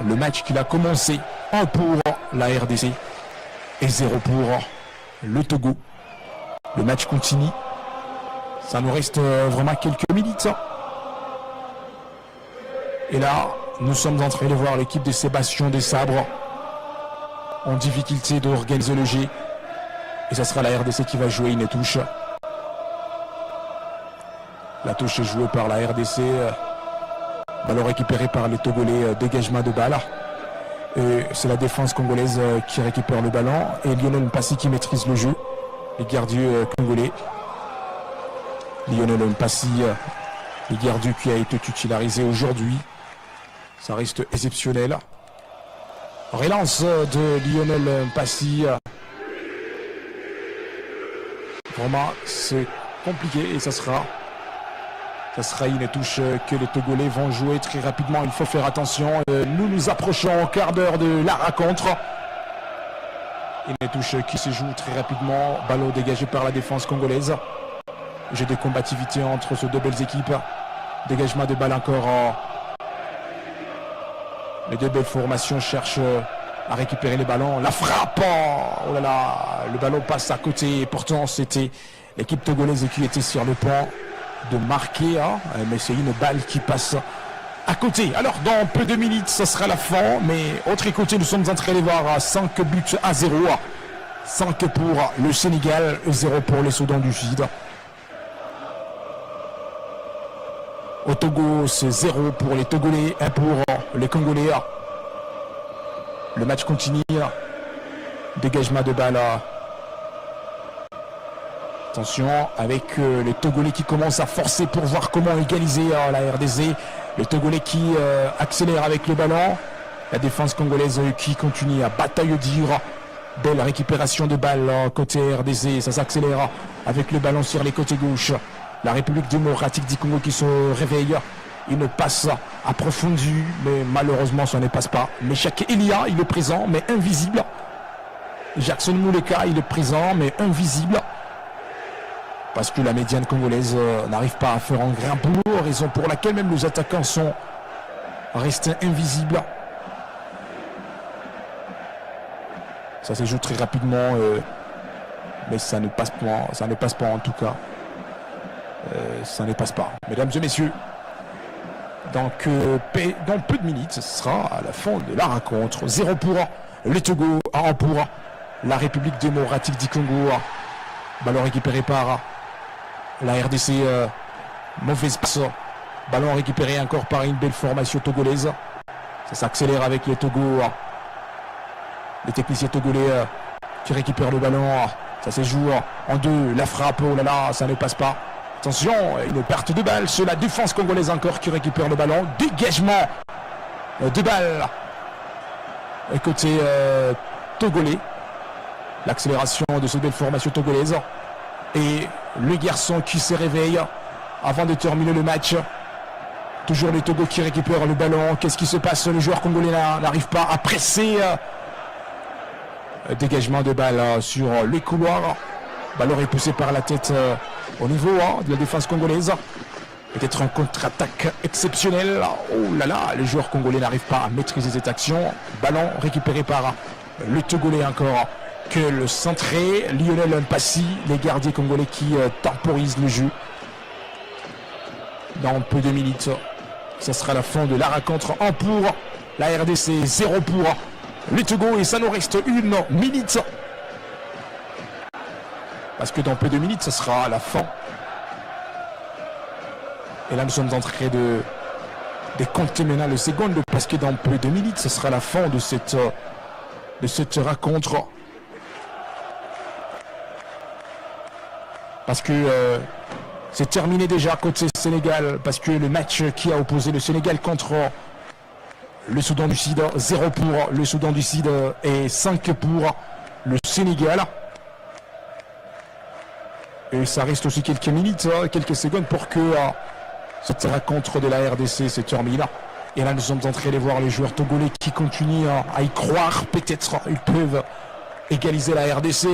le match qu'il a commencé. 1 pour la RDC et 0 pour le Togo. Le match continue. Ça nous reste vraiment quelques minutes. Et là, nous sommes en train de voir l'équipe de Sébastien Desabres en difficulté d'organiser le jeu. Et ça sera la RDC qui va jouer une touche. La touche est jouée par la RDC. Ballon récupéré par les Togolais, dégagement de balle. Et c'est la défense congolaise qui récupère le ballon. Et Lionel Mpassi qui maîtrise le jeu. Les gardiens congolais. Lionel Mpassi, le gardien qui a été titularisé aujourd'hui. Ça reste exceptionnel. Relance de Lionel Mpassi. Vraiment, c'est compliqué et ça sera une touche que les Togolais vont jouer très rapidement. Il faut faire attention. Nous nous approchons au quart d'heure de la rencontre. Une touche qui se joue très rapidement. Ballon dégagé par la défense congolaise. Jeu de combativité entre ces deux belles équipes. Dégagement de balle encore. Les deux belles formations cherchent à récupérer les ballons. La frappe. Oh là là. Le ballon passe à côté. Et pourtant, c'était l'équipe togolaise qui était sur le point de marquer. Mais c'est une balle qui passe à côté. Alors, dans peu de minutes, ce sera la fin. Mais autre côté, nous sommes en train de voir 5 buts à 0. 5 pour le Sénégal, 0 pour les Soudan du Sud. Au Togo, c'est 0 pour les Togolais, 1 pour les Congolais. Le match continue. Dégagement de balle. Attention avec les Togolais qui commencent à forcer pour voir comment égaliser la RDC. Les Togolais qui accélèrent avec le ballon. La défense congolaise qui continue à bataille dure. Belle récupération de balle côté RDC. Ça s'accélère avec le ballon sur les côtés gauche. La République démocratique du Congo qui se réveille. Une passe approfondie, mais malheureusement ça ne passe pas. Meshak Elia, il est présent, mais invisible. Jackson Mouleka, il est présent, mais invisible. Parce que la médiane congolaise n'arrive pas à faire un grand boulot, raison pour laquelle même nos attaquants sont restés invisibles. Ça se joue très rapidement, mais ça ne passe pas en tout cas. Ça ne passe pas. Mesdames et messieurs, dans peu de minutes, ce sera à la fin de la rencontre. 0 pour le Togo, 1 pour la République démocratique du Congo. Ballon récupéré par la RDC. Mauvaise passe. Ballon récupéré encore par une belle formation togolaise. Ça s'accélère avec les Togo. Les techniciens togolais qui récupèrent le ballon. Ça se joue en deux. La frappe, oh là là, ça ne passe pas. Attention, une perte de balle sur la défense congolaise encore qui récupère le ballon. Dégagement de balle côté togolais. L'accélération de cette belle formation togolaise. Et le garçon qui se réveille avant de terminer le match. Toujours les Togo qui récupèrent le ballon. Qu'est-ce qui se passe? Le joueur congolais n'arrive pas à presser. Dégagement de balle sur les couloirs. Ballon repoussé par la tête au niveau de la défense congolaise. Peut-être un contre-attaque exceptionnel. Oh là là, les joueurs congolais n'arrivent pas à maîtriser cette action. Ballon récupéré par le Togolais encore. Que le centré, Lionel Mpassi, les gardiens congolais qui temporisent le jeu. Dans peu de minutes, ce sera la fin de la rencontre. 1 pour la RDC, 0 pour le Togo. Et ça nous reste 1 minute. Parce que dans peu de minutes, ce sera la fin. Et là, nous sommes en train de compter maintenant les secondes. Parce que dans peu de minutes, ce sera la fin de cette rencontre. Parce que c'est terminé déjà côté Sénégal. Parce que le match qui a opposé le Sénégal contre le Soudan du Sud, 0 pour le Soudan du Sud et 5 pour le Sénégal. Et ça reste aussi quelques minutes, quelques secondes pour que cette rencontre de la RDC se termine. Et là, nous sommes en train de voir les joueurs togolais qui continuent à y croire. Peut-être ils peuvent égaliser la RDC.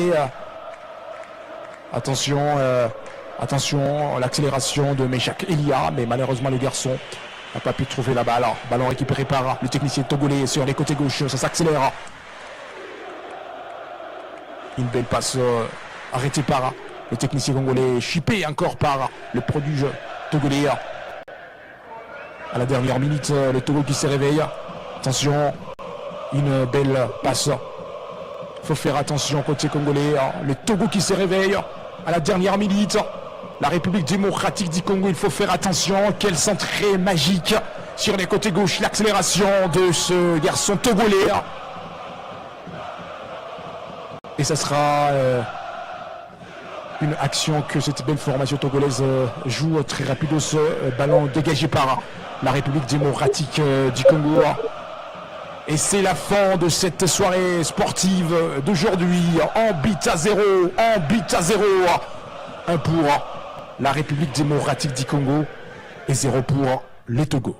Attention, l'accélération de Meshak Elia, mais malheureusement le garçon n'a pas pu trouver la balle. Ballon récupéré par le technicien togolais sur les côtés gauche, ça s'accélère. Une belle passe arrêtée par le technicien congolais, chippé encore par le prodige togolais. À la dernière minute, le Togo qui se réveille. Attention, une belle passe. Il faut faire attention côté congolais. Le Togo qui se réveille à la dernière minute. La République démocratique du Congo, il faut faire attention. Quelle centrée magique sur les côtés gauche. L'accélération de ce garçon togolais. Et ça sera une action que cette belle formation togolaise joue très rapide. Ce ballon dégagé par la République démocratique du Congo. Et c'est la fin de cette soirée sportive d'aujourd'hui. En but à 0, en but à 0. 1 pour la République démocratique du Congo et 0 pour les Togo.